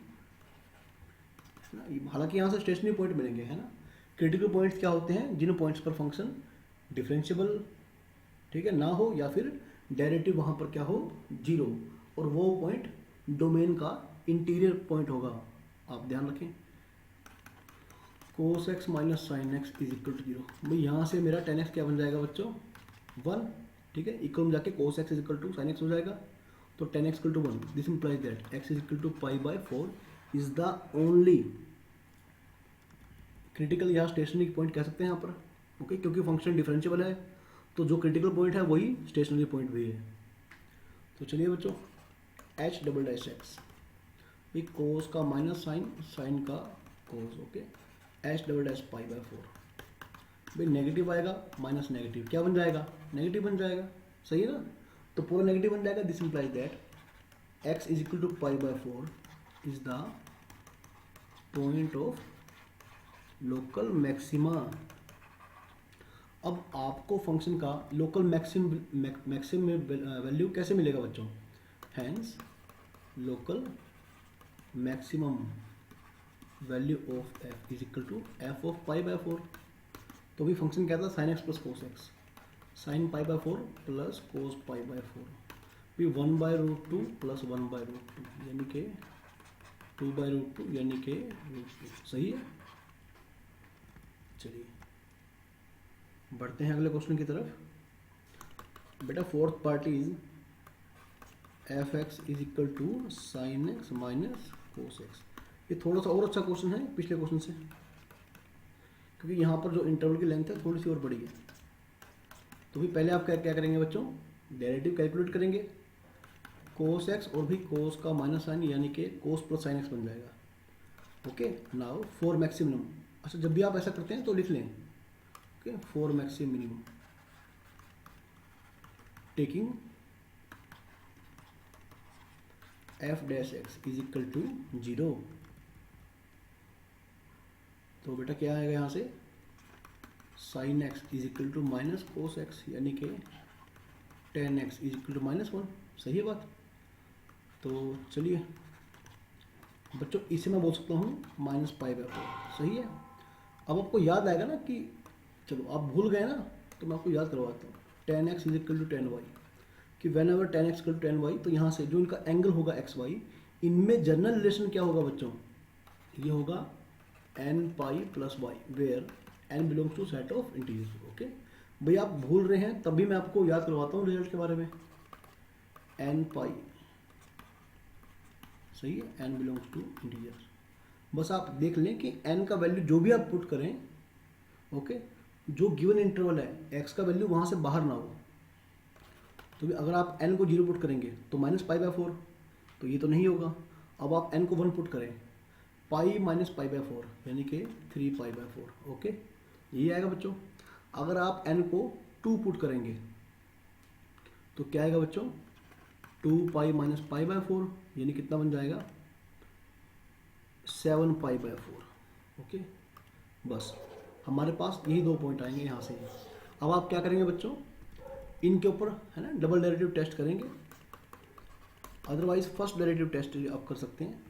हालांकि यहाँ से स्टेशनरी पॉइंट मिलेंगे, है ना। क्रिटिकल पॉइंट्स क्या होते हैं, जिन पॉइंट्स पर फंक्शन डिफरेंशिएबल, ठीक है, ना हो, या फिर डेरिवेटिव वहाँ पर क्या हो, 0, और वो पॉइंट डोमेन का इंटीरियर पॉइंट होगा, आप ध्यान रखें। Cos x minus sine x is equal to 0, भाई यहाँ से मेरा tan x क्या बन जाएगा बच्चों, 1, ठीक है। इक्वल में जाके cos x is equal to sine x हो जाएगा, तो tan x equal to 1, this implies that x is equal to π/4 is the only critical या स्टेशनरी पॉइंट कह सकते हैं यहाँ पर, ओके, क्योंकि फंक्शन डिफरेंशिएबल है, तो जो क्रिटिकल पॉइंट है वही स्टेशनरी पॉइंट भी है। तो चलिए बच्चों, h डबल डैश एक्स, भाई कोस का माइनस साइन, साइन का कोस, ओके, h डबल डैश π/4, भाई नेगेटिव आएगा माइनस नेगेटिव क्या बन जाएगा, नेगेटिव बन जाएगा, सही है ना। तो पूरा नेगेटिव बन जाएगा, this implies that x is equal to π/4 is the point of local maxima. अब आपको फंक्शन का लोकल मैक्सिमम वैल्यू कैसे मिलेगा बच्चों, hence local maximum value of f is equal to f of π/4। तो भी फंक्शन क्या था, sine x plus cos x, sine π/4 plus cos π/4, भी 1/√2 प्लस 1/√2 यानी कि 2/√2 यानी कि √2, सही है। चलिए बढ़ते हैं अगले क्वेश्चन की तरफ। बेटा fourth part is f x is equal to sine x minus cos x. ये थोड़ा सा और अच्छा क्वेश्चन है पिछले क्वेश्चन से, क्योंकि यहाँ पर जो इंटरवल की लेंथ है थोड़ी सी और बड़ी है। तो भी पहले आप क्या क्या करेंगे बच्चों, डेरिवेटिव कैलकुलेट करेंगे, कोस एक्स और भी कोस का माइनस साइन यानी कि कोस प्लस साइन एक्स बन जाएगा। ओके, नाउ फॉर मैक्सिमम, अच्छा जब भी आप ऐसा करते हैं तो लिख लें, okay, for maximum minimum taking f dash x is equal to 0। तो बेटा क्या आएगा यहाँ से, sine x is equal to minus cos x यानी कि tan x is equal to -1, सही है बात। तो चलिए बच्चों, इसे मैं बोल सकता हूँ -π/4, सही है। अब आपको याद आएगा ना कि, चलो आप भूल गए ना, तो मैं आपको याद करवाता हूँ, tan x is equal to tan y, कि whenever tan x equal to tan y, तो यहाँ से जो इनका एंगल होगा x y, इनमें जनरल रिलेशन क्या होगा बच्चों, ये होगा n pi plus y, where n belongs to set of integers. Okay भाई, आप भूल रहे हैं तभी मैं आपको याद करवाता हूँ रिजल्ट के बारे में, n पाई सही है, n बिलोंग्स टू इंटीजर। बस आप देख लें कि n का वैल्यू जो भी आप पुट करें, ओके, जो गिवन इंटरवल है x का वैल्यू वहाँ से बाहर ना हो। तो भी अगर आप n को 0 पुट करेंगे तो -π/4, तो ये तो नहीं होगा। अब आप n को 1 पुट करें, पाई माइनस π/4 यानी कि 3π/4, ओके, ये आएगा बच्चों। अगर आप n को 2 पुट करेंगे तो क्या आएगा बच्चों, 2π माइनस π/4 यानी कितना बन जाएगा, 7π/4, ओके। बस हमारे पास यही 2 पॉइंट आएंगे यहाँ से। अब आप क्या करेंगे बच्चों, इनके ऊपर है ना डबल डेरिवेटिव टेस्ट करेंगे, अदरवाइज फर्स्ट डेरिवेटिव टेस्ट आप कर सकते हैं।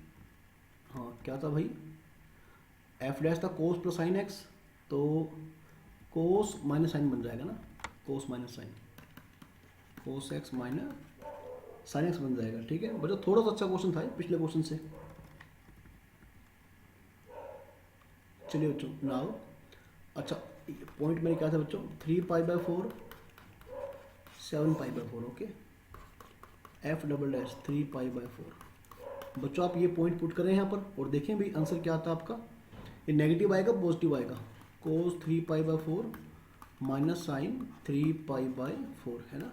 हाँ क्या था भाई, एफ डैश था कोस प्लस साइन एक्स, तो कोस माइनस साइन बन जाएगा ना, cos minus sine, cos x minus sine x बन जाएगा। ठीक है बच्चों, थोड़ा सा अच्छा क्वेश्चन था पिछले क्वेश्चन से। चलिए बच्चों नाउ, अच्छा पॉइंट मेरे क्या था बच्चों, 3π/4 7π/4, ओके, एफ डबल डैश 3π/4। बच्चों आप ये पॉइंट पुट करें यहाँ पर और देखें भाई आंसर क्या आता है आपका, ये नेगेटिव आएगा पॉजिटिव आएगा, कोस 3π/4 माइनस साइन 3π/4 है ना।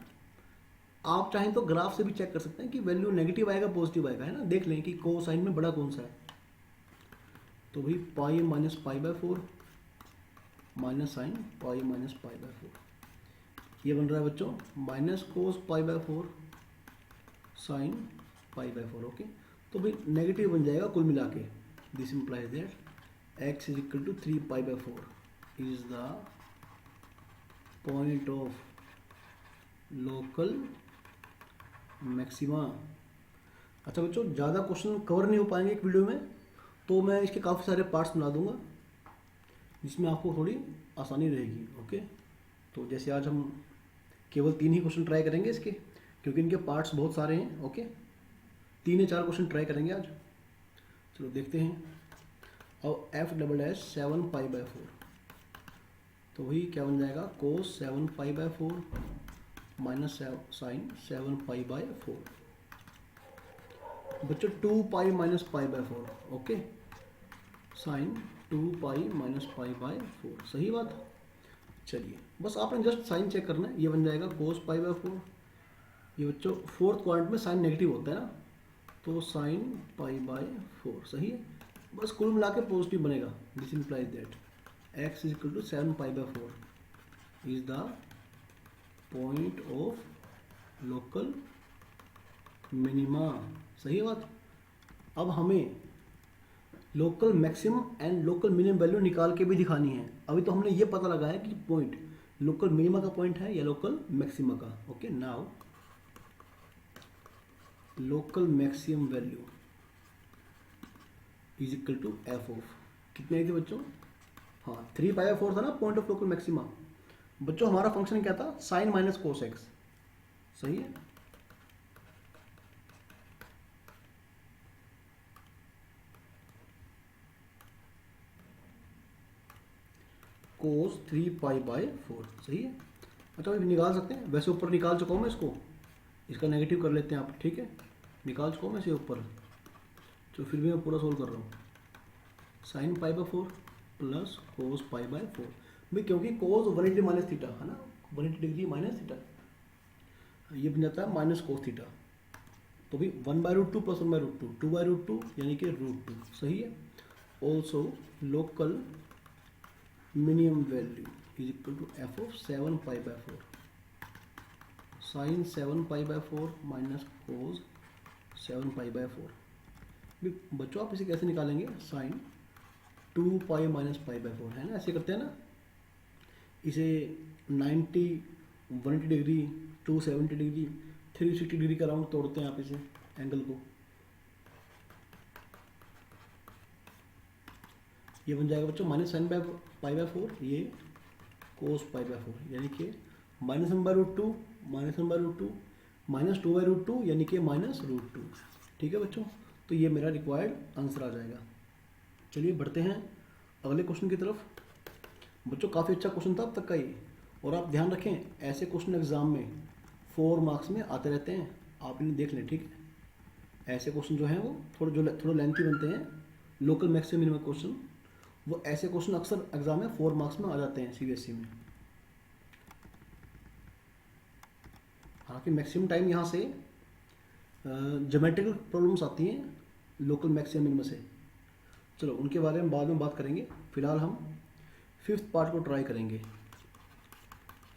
आप चाहें तो ग्राफ से भी चेक कर सकते हैं कि वैल्यू नेगेटिव आएगा पॉजिटिव आएगा, है ना, देख लें कि कोसाइन में बड़ा कौन सा है। तो भाई pi minus π/4 minus sine pi minus π/4, ये बन रहा है बच्चों माइनस कोस π/4 साइन π/4, ओके। तो भाई नेगेटिव बन जाएगा कुल मिला के। This implies that x is equal to 3π/4 is the point of local maxima. अच्छा बच्चों, ज़्यादा क्वेश्चन कवर नहीं हो पाएंगे एक वीडियो में, तो मैं इसके काफ़ी सारे पार्ट्स बना दूंगा जिसमें आपको थोड़ी आसानी रहेगी, ओके। तो जैसे आज हम केवल 3 ही क्वेश्चन ट्राई करेंगे इसके, क्योंकि इनके पार्ट्स बहुत सारे हैं, ओके। 3 या 4 क्वेश्चन ट्राई करेंगे आज। चलो देखते हैं। और एफ डबल डैश 7π/4, तो वही क्या बन जाएगा, कोस 7π/4 माइनस साइन 7π/4। बच्चों 2π माइनस π/4, ओके, साइन 2π माइनस π/4, सही बात। चलिए बस आपने जस्ट साइन चेक करना है, ये बन जाएगा कोस π/4। ये बच्चों फोर्थ क्वाड्रेंट में साइन नेगेटिव होता है ना, तो साइन π/4, सही है। बस कुल मिला के पॉजिटिव बनेगा। This implies that x is equal to 7π/4 is the point of local minima, सही बात। अब हमें local maximum and local minimum value निकाल के भी दिखानी है। अभी तो हमने ये पता लगाया कि पॉइंट लोकल मिनिमा का पॉइंट है या लोकल मैक्सिमा का, okay. Now local maximum value is equal to f of, कितने थे बच्चों, हाँ 3π/4 था ना पॉइंट ऑफ लोकल मैक्सिमा। बच्चों हमारा फंक्शन क्या था, साइन माइनस कोस एक्स, सही है। कोस 3π/4, सही है। अच्छा अभी निकाल सकते हैं, वैसे ऊपर निकाल चुका हूँ मैं इसको, इसका नेगेटिव कर लेते हैं आप, ठीक है, निकाल चुका हूँ मैं इसे ऊपर, तो फिर भी मैं पूरा सोल्व कर रहा हूँ। साइन π/4 प्लस कोस π/4 भाई, क्योंकि कोस 180 माइनस थीटा है ना, 180 डिग्री माइनस थीटा, ये बन जाता है माइनस कोस थीटा। तो भाई 1/√2 प्लस 1/√2 2/√2 यानी कि √2, सही है। Also local minimum value is equal to f of 7π/4 sine 7π/4 minus cos 7π/4। बच्चों आप इसे कैसे निकालेंगे, साइन 2π माइनस π/4 है ना, ऐसे करते हैं ना। इसे 90 180 डिग्री 270 डिग्री 360 डिग्री का राउंड तोड़ते हैं आप इसे एंगल को, ये बन जाएगा बच्चों माइनस साइन π/4, ये कोस π/4 यानी कि माइनस 1/√2 माइनस 1/√2 माइनस 2/√2 यानी कि माइनस √2। ठीक है बच्चों, तो ये मेरा रिक्वायर्ड आंसर आ जाएगा। चलिए बढ़ते हैं अगले क्वेश्चन की तरफ। बच्चों काफ़ी अच्छा क्वेश्चन था अब तक का ये, और आप ध्यान रखें ऐसे क्वेश्चन एग्जाम में 4 मार्क्स में आते रहते हैं, आप इन्हें देख लें, ठीक है। ऐसे क्वेश्चन जो हैं वो थोड़ा लेंथी बनते हैं, लोकल मैक्सिमम मिनिमम क्वेश्चन, वो ऐसे क्वेश्चन अक्सर एग्जाम में 4 मार्क्स में आ जाते हैं सीबीएसई में। हालांकि मैक्सिमम टाइम यहाँ से ज्योमेट्रिकल प्रॉब्लम्स आती हैं लोकल मैक्सिमम मिनिमम से। चलो उनके बारे में बाद में बात करेंगे, फिलहाल हम फिफ्थ पार्ट को ट्राई करेंगे।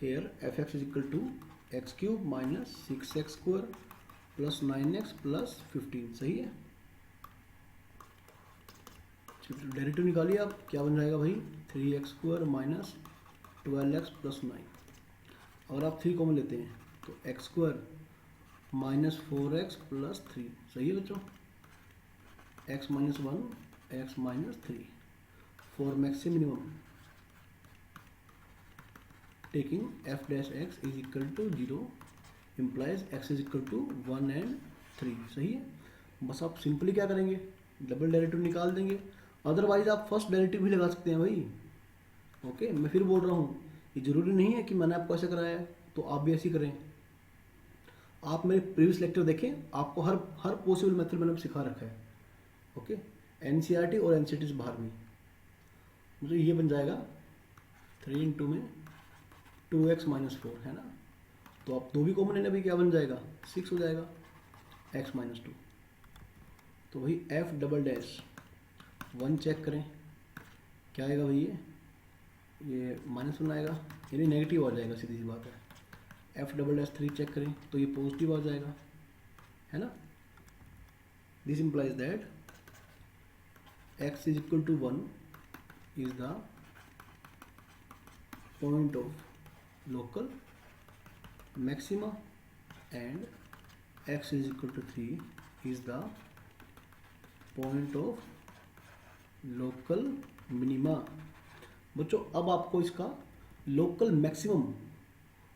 Here f x is equal to x cube minus 6x square plus 9x plus 15, सही है। डेरिवेटिव निकालिए आप, क्या बन जाएगा भाई 3x square minus 12x plus 9। अगर आप 3 कॉमन लेते हैं तो x square minus 4x plus 3, सही है बच्चों। x minus 1 x minus 3 for maximum minimum taking f dash x is equal to 0 implies x is equal to 1 and 3, सही है। बस आप सिंपली क्या करेंगे, डबल डेरिवेटिव निकाल देंगे, अदरवाइज आप फर्स्ट डेरिवेटिव भी लगा सकते हैं भाई। ओके, मैं फिर बोल रहा हूँ, ये जरूरी नहीं है कि मैंने आपको ऐसे कराया है तो आप भी ऐसे ही करें। आप मेरे प्रीवियस लेक्चर देखें, आपको हर पॉसिबल मेथड मैंने सिखा रखा है। ओके, एनसीईआरटी और एनसीईआरटी से बाहर भी। मुझे ये बन जाएगा 3 इंटू में 2x माइनस 4 है ना, तो आप 2 भी कॉमन लेना भी क्या बन जाएगा 6 हो जाएगा x माइनस 2। तो वही f डबल डैश 1 चेक करें क्या आएगा भाई, ये -1 आएगा, यानी नेगेटिव आ जाएगा, सीधी सी बात है। f डबल डैश 3 चेक करें तो ये पॉजिटिव आ जाएगा, है ना। This implies that x is equal to 1 is the point of local maxima and x is equal to 3 is the point of local minima. बच्चों अब आपको इसका लोकल मैक्सिमम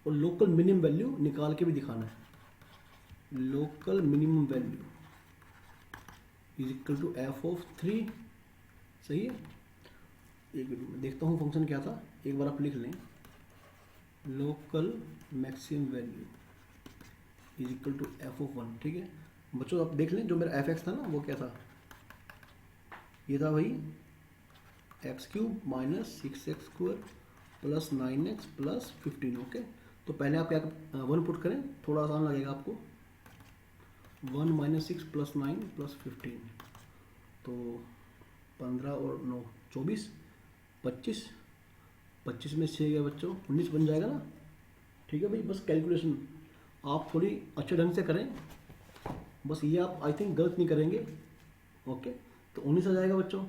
और लोकल मिनिमम वैल्यू निकाल के भी दिखाना है। Local minimum value is equal to f of 3, सही है। एक मिनट में देखता हूँ फंक्शन क्या था, एक बार आप लिख लें। Local maximum value is equal to f of 1, ठीक है। बच्चों आप देख लें, जो मेरा fx था ना वो क्या था, ये था भाई x cube minus 6x square plus 9x plus 15। Okay, तो पहले आप क्या 1 पुट करें, थोड़ा आसान लगेगा आपको। 1 माइनस 6 प्लस 9 प्लस 15, तो 15 और 9 24, 25 में 6 गया बच्चों 19 बन जाएगा ना। ठीक है भाई, बस कैलकुलेशन आप थोड़ी अच्छे ढंग से करें, बस ये आप आई थिंक गलत नहीं करेंगे। ओके, तो 19 आ जाएगा बच्चों।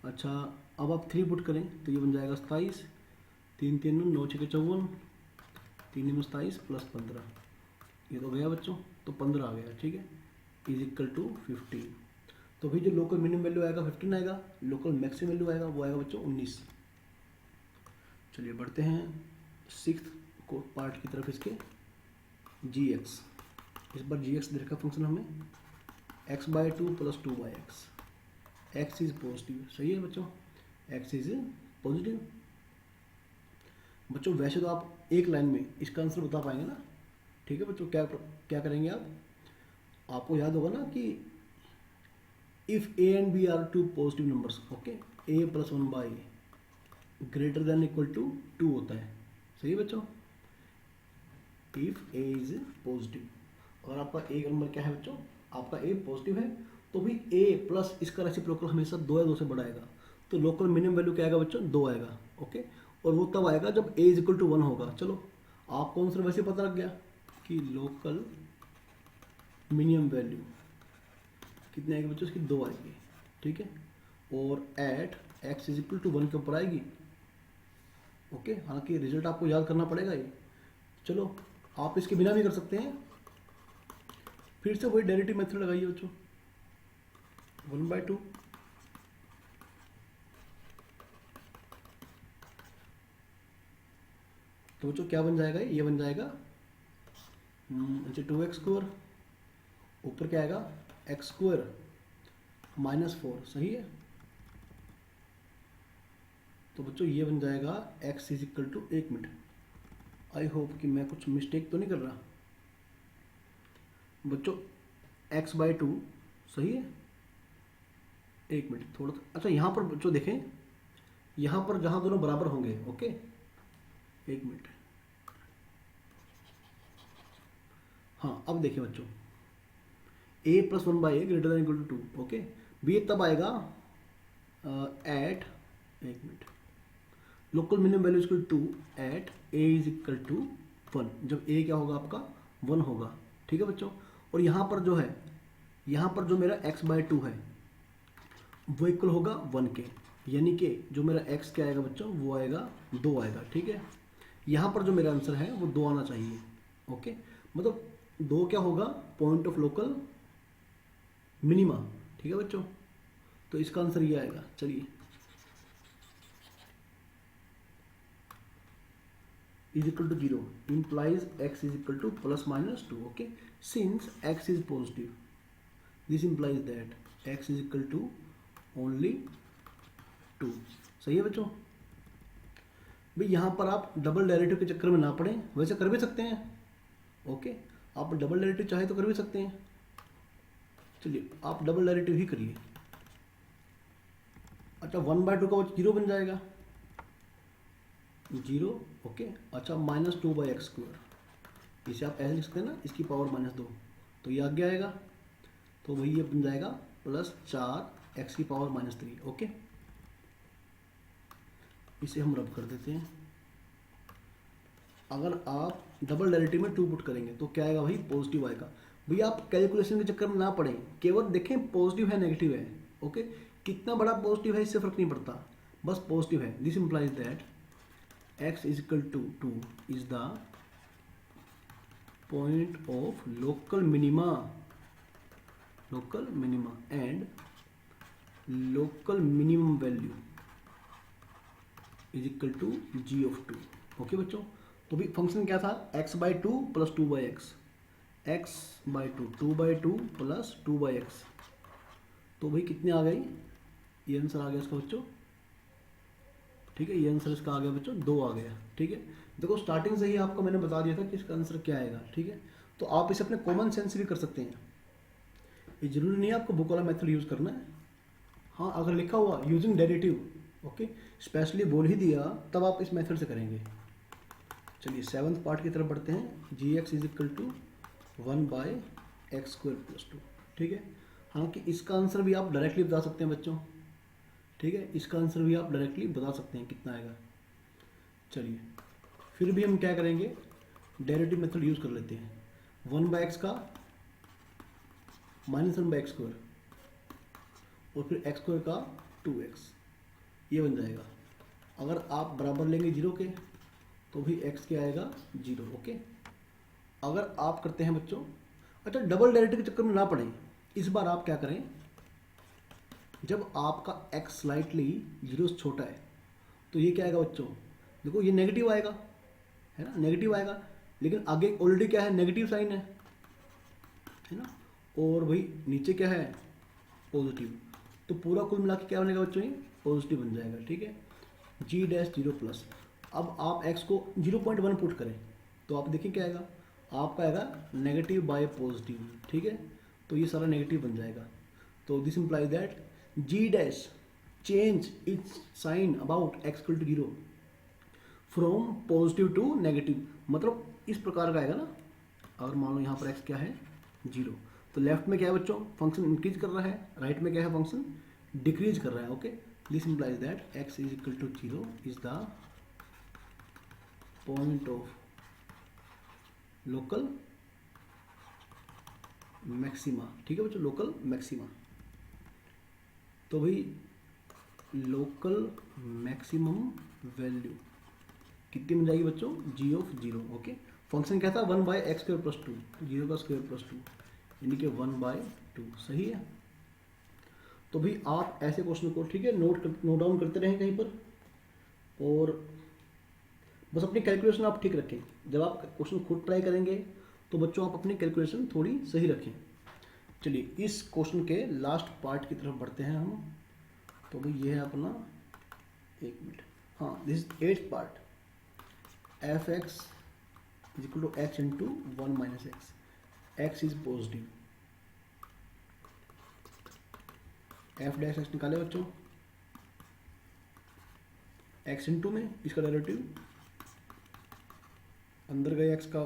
अच्छा, अब आप 3 पुट करें तो ये बन जाएगा 27, 3 3 9 6 54, 3 में 27 प्लस 15, ये तो गया बच्चों, तो 15 आ गया, ठीक है। इज इक्वल टू 15, तो भाई जो लोकल मिनिमम वैल्यू आएगा 15 आएगा, लोकल मैक्सिमम वैल्यू आएगा वो आएगा बच्चों 19। चलिए बढ़ते हैं 6th को पार्ट की तरफ, इसके gx। इस बार gx दे रखा फंक्शन हमें x/2 plus 2/x, x is positive, सही है बच्चों, x इज पॉजिटिव। बच्चों वैसे तो आप एक लाइन में इसका आंसर बता पाएंगे ना, ठीक है बच्चों। क्या करेंगे आप, आपको याद होगा ना कि if a and b are 2 positive numbers, okay, a plus 1/a greater than equal to 2 होता है, सही है बच्चों। इफ a इज पॉजिटिव और आपका एक नंबर क्या है बच्चों, आपका a पॉजिटिव है, तो भी a प्लस इसका रेसिप्रोकल हमेशा 2 या 2 से बड़ा आएगा, तो लोकल मिनिमम वैल्यू क्या आएगा बच्चों 2 आएगा। ओके, और वो तब आएगा जब a इज इक्वल टू 1 होगा। चलो आपको आंसर वैसे पता लग गया कि लोकल मिनिमम वैल्यू कितनी आएगी बच्चों, इसकी 2 आएगी, ठीक है। और at x is equal to 1 के ऊपर आएगी। ओके, हालांकि रिजल्ट आपको याद करना पड़ेगा ये। चलो आप इसके बिना भी कर सकते हैं, फिर से वही डेरिवेटिव मेथड लगाइए बच्चों, 1/2 तो बच्चों क्या बन जाएगा, ये बन जाएगा 2x स्क्वायर, ऊपर क्या आएगा x स्क्वायर -4, सही है। तो बच्चों ये बन जाएगा x is equal to, 1 minute, I hope कि मैं कुछ मिस्टेक तो नहीं कर रहा बच्चों। एक्स बाई टू, सही है। एक मिनट थोड़ा अच्छा यहाँ पर जो देखें, यहाँ पर जहाँ दोनों बराबर होंगे, ओके, एक मिनट, हाँ अब देखिए बच्चों, a plus one by a greater than equal to two, okay. B तब आएगा एट, एक minute, local minimum value equal to at a is equal to one, जब ए क्या होगा आपका वन होगा, ठीक है बच्चों। और यहाँ पर जो है, यहाँ पर जो मेरा एक्स बाय टू है वो इक्वल होगा वन के, यानी कि जो मेरा एक्स क्या आएगा बच्चों, वो आएगा दो आएगा, ठीक है। यहाँ पर जो मेरा आंसर है वो दो आना चाहिए, ओके। मतलब दो क्या होगा, पॉइंट ऑफ लोकल मिनिमा, ठीक है बच्चों। तो इसका आंसर ये आएगा। चलिए, is equal to zero implies x is equal to plus minus 2, okay, since x is positive this implies that x is equal to only 2, सही है बच्चों। भाई यहाँ पर आप डबल डेरिवेटिव के चक्कर में ना पड़े, वैसे कर भी सकते हैं, ओके, आप डबल डेरिवेटिव चाहे तो कर भी सकते हैं। चलिए आप डबल डेरिवेटिव ही करिए। अच्छा वन बाय टू का जीरो बन जाएगा, जीरो, ओके। अच्छा minus two by x square, इसे आप ऐसे लिख सकते हैं ना, इसकी पावर माइनस दो, तो ये आगे आएगा, तो वही ये बन जाएगा प्लस चार एक्स की पावर माइनस थ्री, ओके। इसे हम रब कर देते हैं। अगर आप डबल डेरिवेटिव में टू पुट करेंगे तो क्या आएगा भाई, पॉजिटिव आएगा। भैया आप कैलकुलेशन के चक्कर में ना पड़े, केवल देखें पॉजिटिव है नेगेटिव है, ओके। कितना बड़ा पॉजिटिव है इससे फर्क नहीं पड़ता, बस पॉजिटिव है। This implies that x is equal to 2 is the point of local minima and local minimum value is equal to g of 2, okay बच्चों। तो भी फंक्शन क्या था, x by two plus two by x, x by two, two by two plus two by x, तो भाई कितनी आ गई, ये आंसर आ गया इसका बच्चों, ठीक है। ये आंसर इसका आ गया बच्चों, दो आ गया, ठीक है। देखो स्टार्टिंग से ही आपको मैंने बता दिया था कि इसका आंसर क्या आएगा, ठीक है। तो आप इसे अपने कॉमन सेंस से भी कर सकते हैं, ये जरूरी नहीं है आपको बुक वाला मेथड यूज़ करना है। हाँ अगर लिखा हुआ यूजिंग डेरिवेटिव, ओके, स्पेशली बोल ही दिया, तब आप इस मेथड से करेंगे। चलिए सेवन्थ पार्ट की तरफ बढ़ते हैं। G x is equal to one by x square plus two, ठीक है। हालांकि इसका आंसर भी आप डायरेक्टली बता सकते हैं बच्चों, ठीक है, इसका आंसर भी आप डायरेक्टली बता सकते हैं कितना आएगा। चलिए फिर भी हम क्या करेंगे, डेरिवेटिव मेथड यूज़ कर लेते हैं। वन बाय एक्स का minus one by x square और फिर एक्स स्क्वायर का टू एक्स, ये बन जाएगा। अगर आप बराबर लेंगे जीरो के तो भी एक्स क्या आएगा, जीरो, ओके। अगर आप करते हैं बच्चों, अच्छा डबल डेरिवेटिव के चक्कर में ना पड़े, इस बार आप क्या करें, जब आपका x स्लाइटली जीरो से छोटा है तो ये क्या आएगा बच्चों, देखो ये नेगेटिव आएगा, है ना, नेगेटिव आएगा, लेकिन आगे ऑलरेडी क्या है, नेगेटिव साइन है ना, और भाई नीचे क्या है, पॉजिटिव, तो पूरा कुल मिला के क्या बनेगा बच्चों, ये पॉजिटिव बन जाएगा, ठीक है। जी डैश जीरो प्लस, अब आप x को 0.1 पुट करें तो आप देखिए क्या आएगा, आपका आएगा नेगेटिव बाय पॉजिटिव, ठीक है। तो ये सारा नेगेटिव बन जाएगा। तो this implies that g dash change its sign about x equal to 0 from positive to negative, मतलब इस प्रकार का आएगा ना। अगर मान लो यहाँ पर x क्या है, 0, तो लेफ्ट में क्या है बच्चों, फंक्शन इंक्रीज कर रहा है, राइट में क्या है, फंक्शन डिक्रीज कर रहा है, okay. This implies that x is equal to 0 is the point of local maxima, ठीक है बच्चों, लोकल मैक्सिमा। तो भाई लोकल मैक्सिमम वैल्यू कितनी बन जाएगी बच्चों, जी ऑफ जीरो, ओके। फंक्शन क्या था, one by x square plus to, zero का स्क्वायर प्लस टू, यानी कि वन बाय टू, सही है। तो भाई आप ऐसे क्वेश्चन को, ठीक है, नोट डाउन करते रहें कहीं पर, और बस अपनी कैलकुलेशन आप ठीक रखें। जब आप क्वेश्चन खुद ट्राई करेंगे तो बच्चों आप अपनी कैलकुलेशन थोड़ी सही रखें। चलिए इस क्वेश्चन के लास्ट पार्ट की तरफ बढ़ते हैं हम। तो भाई ये है अपना, एक मिनट, हाँ this is eighth part, f x is equal to x into one minus x, x is positive, f dash x निकाले बच्चों, एक्स इंटू में इसका डेरिवेटिव, अंदर गए एक्स का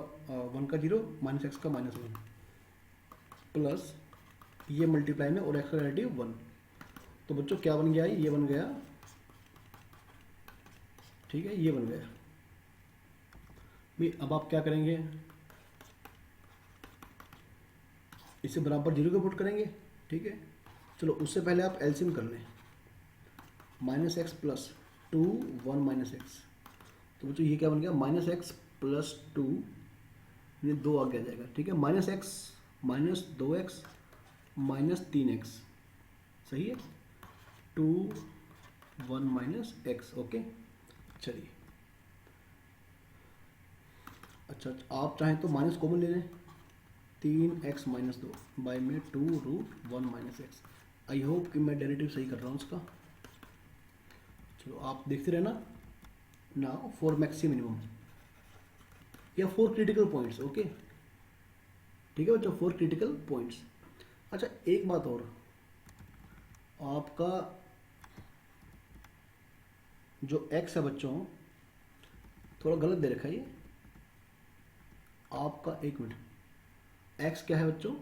1 का 0 माइनस एक्स का -1 प्लस ये मल्टीप्लाई में और एक्स का डेरिवेटिव 1। तो बच्चों क्या बन गया, ये बन गया, ठीक है, ये बन गया भाई। अब आप क्या करेंगे, इसे बराबर 0 के पुट करेंगे, ठीक है। चलो उससे पहले आप एलसीएम कर लें, minus x plus 2 1 minus x. तो बच्चों ये क्या बन गया, माइनस एक्स प्लस 2, ये 2 आगे आ जाएगा, ठीक है। Minus x minus 2x minus 3x, सही है, 2 1 माइनस एक्स, ओके। चलिए अच्छा, आप चाहें तो माइनस कॉमन ले लें, 3x माइनस 2 बाय में 2 root 1 minus x. I hope कि मैं डेरिवेटिव सही कर रहा हूँ उसका। चलो आप देखते रहना। नाउ फॉर मैक्सिमम मिनिमम या फॉर क्रिटिकल पॉइंट्स, ओके, ठीक है बच्चों, फॉर क्रिटिकल पॉइंट्स। अच्छा एक बात और, आपका जो x है बच्चों थोड़ा गलत दे रखा है ये आपका, एक मिनट, x क्या है बच्चों,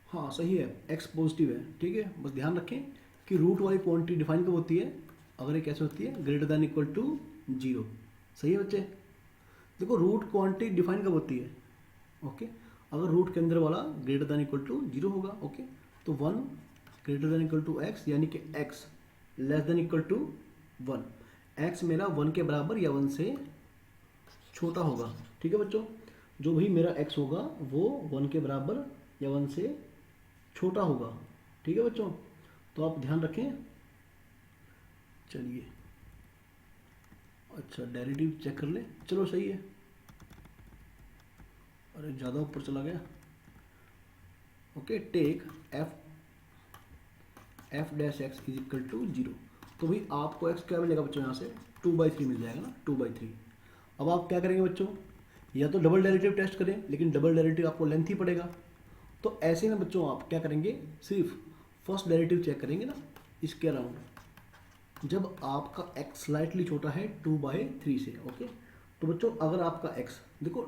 हाँ सही है, x पॉजिटिव है, ठीक है। बस ध्यान रखें कि रूट वाली क्वांटिटी डिफाइन कब होती है, अगर ये कैसे होती है, ग्रेटर दैन इक्वल टू 0, सही है बच्चे। देखो रूट क्वांटिटी डिफाइन कब होती है, ओके, अगर रूट के अंदर वाला ग्रेटर दैन इक्वल टू 0 होगा, ओके। तो 1 greater than equal to x, यानी कि x less than equal to 1, x मेरा 1 के बराबर या 1 से छोटा होगा, ठीक है बच्चों। जो भी मेरा x होगा वो 1 के बराबर या 1 से छोटा होगा, ठीक है बच्चों। तो आप ध्यान रखें। चलिए अच्छा डेरिवेटिव चेक कर ले, चलो सही है, अरे ज़्यादा ऊपर चला गया, okay. Take f dash x is equal to 0। तो भाई आपको x क्या मिलेगा बच्चों, यहाँ से 2/3 मिल जाएगा ना, 2/3। अब आप क्या करेंगे बच्चों, या तो डबल डेरिवेटिव टेस्ट करें, लेकिन डबल डेरिवेटिव आपको लेंथ ही पड़ेगा। तो ऐसे में बच्चों आप क्या करेंगे, सिर्फ फर्स्ट डेरिवेटिव चेक करेंगे ना इसके अराउंड, जब आपका x स्लाइटली छोटा है 2/3 से, ओके। तो बच्चों अगर आपका x, देखो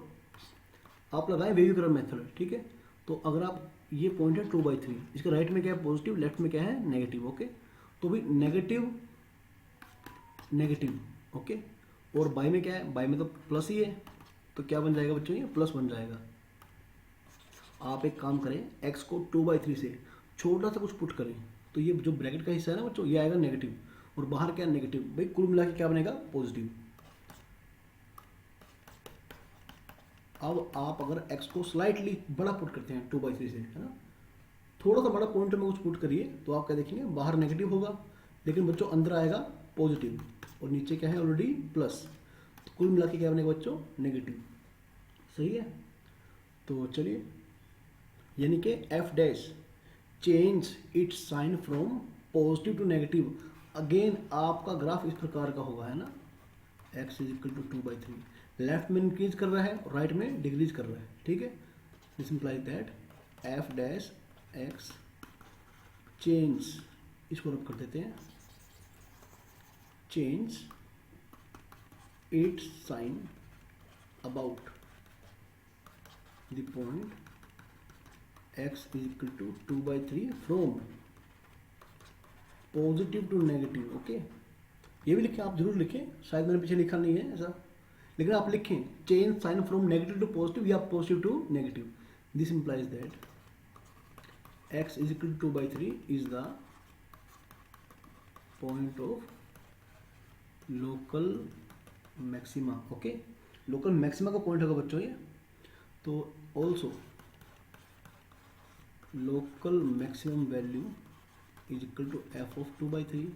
आप लगाएं वेव्यूकरण मेथड, ठीक है। तो अगर आप, ये पॉइंट है 2/3, इसके राइट में क्या है पॉजिटिव, लेफ्ट में क्या है नेगेटिव, ओके। तो भी नेगेटिव नेगेटिव, ओके, और बाई में क्या है, बाई में तो प्लस ही है, तो क्या बन जाएगा बच्चों, ये प्लस बन जाएगा। आप एक काम करें, x को 2/3 से छोटा सा कुछ पुट करें, तो ये जो ब्रैकेट का हिस्सा है ना बच्चों, ये आएगा नेगेटिव, और बाहर क्या नेगेटिव, भाई कुल मिला के क्या बनेगा, पॉजिटिव। अब आप अगर x को स्लाइटली बड़ा पुट करते हैं 2/3 से, है ना, थोड़ा सा बड़ा पॉइंट में कुछ पुट करिए, तो आप क्या देखेंगे, बाहर नेगेटिव होगा, लेकिन बच्चों अंदर आएगा पॉजिटिव, और नीचे क्या है ऑलरेडी प्लस, तो कुल मिला के क्या बनेगा बच्चों, नेगेटिव, सही है। तो चलिए, यानी कि f dash change its sign from positive to negative. Again आपका ग्राफ इस प्रकार का होगा, है ना, x is equal to 2/3, left में इंक्रीज कर रहा है और राइट में डिक्रीज कर रहा है, ठीक है। This implies that f dash x change, इसको रब कर देते हैं, change its sign about the point x is equal to 2/3 from positive to negative, okay. ये भी लिखें, आप जरूर लिखें, शायद मैंने पीछे लिखा नहीं है ऐसा, लेकिन आप लिखें change sign from negative to positive या positive to negative. This implies that x is equal to 2/3 is the point of local maxima, okay. Local maxima का पॉइंट होगा बच्चों ये। तो also local maximum value is equal to f of 2/3।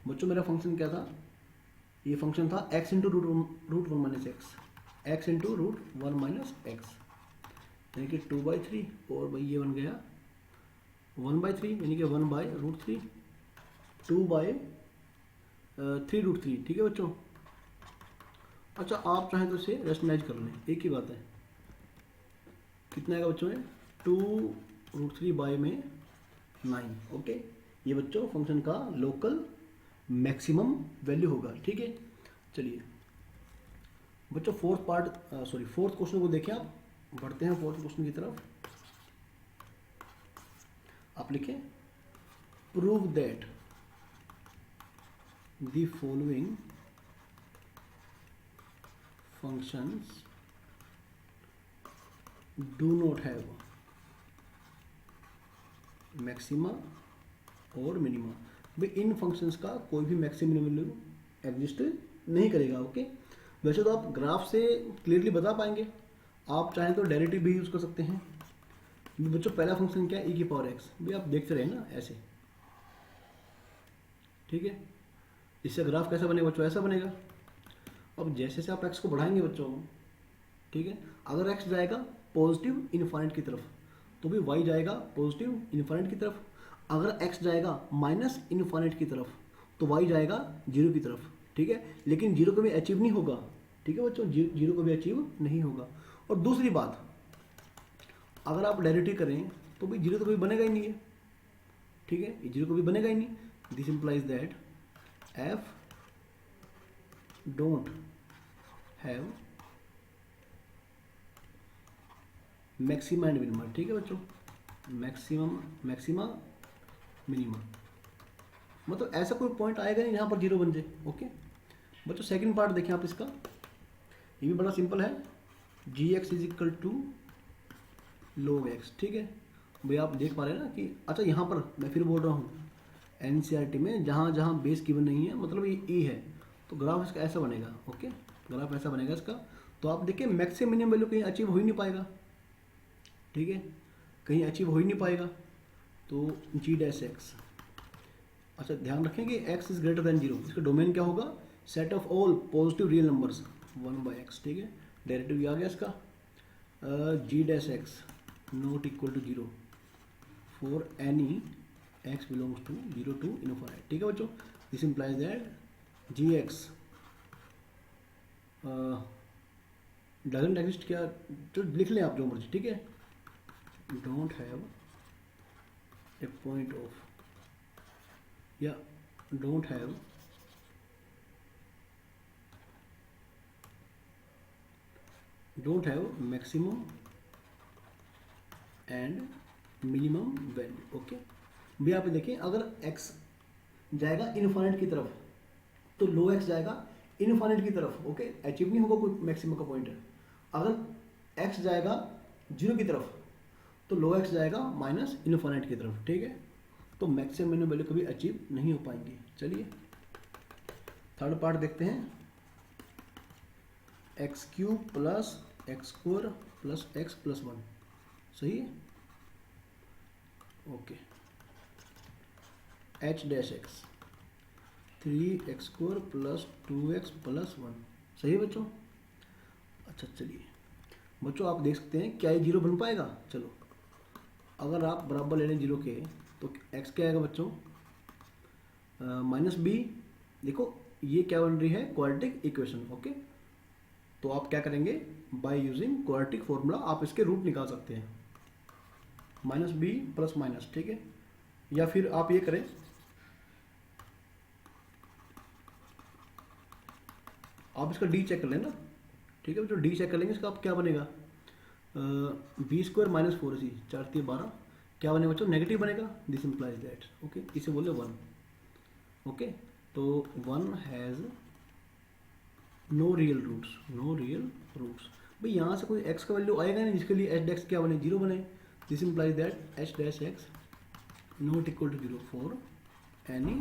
बच्चों मेरा function क्या था, ये फंक्शन था x into root 1 minus x, x into root 1 minus x, यानी कि 2/3, और भाई ये बन गया 1/3, यानी कि 1/√3, 2/3√3, ठीक है बच्चों। अच्छा आप चाहें तो इसे रेशनलाइज कर लें, एक ही बात है, कितना आएगा बच्चों में, 2√3 बाय में 9। ओके, ये बच्चों फंक्शन का लोकल मैक्सिमम वैल्यू होगा। ठीक है, चलिए बच्चों फोर्थ क्वेश्चन को देखें आप। बढ़ते हैं फोर्थ क्वेश्चन की तरफ। आप लिखें prove that the following functions do not have maxima और मिनिमा। भाई इन फंक्शंस का कोई भी मैक्सिमम वैल्यू एग्जिस्ट नहीं करेगा। ओके, वैसे तो आप ग्राफ से क्लियरली बता पाएंगे, आप चाहें तो डेरिवेटिव भी यूज़ कर सकते हैं। बच्चों पहला फंक्शन क्या है, e की पावर x। भाई आप देखते रहे ना ऐसे, ठीक है। इससे ग्राफ कैसा बनेगा बच्चों, ऐसा बनेगा। अब जैसे जैसे आप x को बढ़ाएंगे बच्चों, ठीक है, अगर x जाएगा पॉजिटिव इनफाइनाइट की तरफ तो भी y जाएगा पॉजिटिव इनफाइनाइट की तरफ। अगर x जाएगा माइनस इनफाइनाइट की तरफ तो y जाएगा जीरो की तरफ। ठीक है, लेकिन जीरो कभी अचीव नहीं होगा। ठीक है बच्चों, जीरो कभी अचीव नहीं होगा। और दूसरी बात, अगर आप डेरिवेटिव करें तो भी जीरो तो कभी बनेगा ही नहीं है। ठीक है, ये जीरो कभी बनेगा ही नहीं। This implies that f don't have maxima and minima. ठीक है बच्चों, मैक्सिमा मिनिमा, मतलब ऐसा कोई पॉइंट आएगा नहीं जहाँ पर जीरो बन जाए। ओके बच्चों, सेकंड पार्ट देखें आप इसका, ये भी बड़ा सिंपल है। G x is equal to log x। ठीक है भाई, आप देख पा रहे हैं ना कि अच्छा यहाँ पर मैं फिर बोल रहा हूँ एनसीईआरटी में जहाँ जहाँ बेस गिवन नहीं है, मतलब ये ई है, तो ग्राफ इसका ऐसा बनेगा। ओके, ग्राफ ऐसा बनेगा इसका। तो आप देखिए मैक्सिमम मिनिमम वैल्यू कहीं अचीव हो ही नहीं पाएगा। ठीक है, कहीं अचीव हो ही नहीं पाएगा। तो जी डैश एक्स, अच्छा ध्यान रखें कि x is greater than zero. इसका डोमेन क्या होगा, set of all positive real numbers 1/x। ठीक है, डेरिवेटिव ये आ गया इसका। G dash x not equal to zero for any x belongs to zero to infinite. ठीक है बच्चों, this implies that g x doesn't exist. क्या तो लिख लें आप जो मर्जी। ठीक है, don't have a point of या don't have maximum and minimum value। Okay, भी आप देखिए अगर x जाएगा इनफाइनाइट की तरफ तो लो x जाएगा इनफाइनाइट की तरफ। ओके, अचीव नहीं होगा कोई मैक्सिमम का पॉइंट है। अगर x जाएगा जीरो की तरफ तो लो x जाएगा माइनस इनफाइनाइट की तरफ। ठीक है, तो मैक्सिमम मिनिमम वैल्यू कभी अचीव नहीं हो पाएंगे। चलिए थर्ड पार्ट देखते हैं। X cube plus x square plus x plus 1, सही है। Okay, H dash x 3x square plus 2x plus 1, सही है बच्चों। अच्छा चलिए बच्चों, आप देख सकते हैं क्या ये जीरो बन पाएगा। चलो अगर आप बराबर ले लें जीरो के तो x क्या आएगा बच्चों, माइनस बी। देखो ये क्या बन रही है, क्वाड्रेटिक इक्वेशन। ओके, तो आप क्या करेंगे, बाय यूजिंग क्वाड्रेटिक फॉर्मूला आप इसके रूट निकाल सकते हैं, माइनस बी प्लस माइनस। ठीक है, या फिर आप ये करें, आप इसका डी चेक कर लेना। ठीक है, जो डी चेक कर लेंगे इसका आप क्या बनेगा, बी स्क्वायर माइनस 4ac 4 3 12 क्या बनेगा बच्चों, नेगेटिव बनेगा। दिस इंप्लाइज दैट ओके, इसे बोले 1। ओके, तो 1 हैज़ नो रियल रूट्स। भाई यहाँ से कोई x का वैल्यू आएगा नहीं जिसके लिए h डैश क्या बने, जीरो बने। This implies that h dash x not equal to zero for any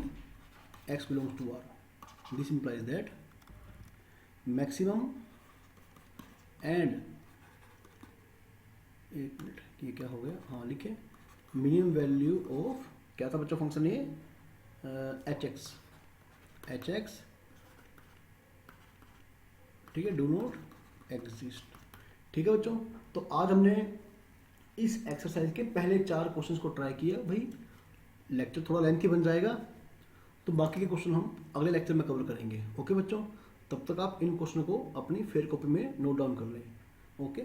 x belongs to r। This implies that maximum and, एक मिनट ये क्या हो गया, हाँ लिखे मिनिमम वैल्यू ऑफ क्या था बच्चों फंक्शन ये, एच एक्स। ठीक है, डू नॉट एग्जिस्ट। ठीक है बच्चों, तो आज हमने इस एक्सरसाइज के पहले 4 क्वेश्चंस को ट्राई किया। भाई लेक्चर थोड़ा लेंथी बन जाएगा, तो बाकी के क्वेश्चन हम अगले लेक्चर में कवर करेंगे। ओके बच्चों, तब तक आप इन क्वेश्चनों को अपनी फेयर कॉपी में नोट डाउन कर लें। ओके।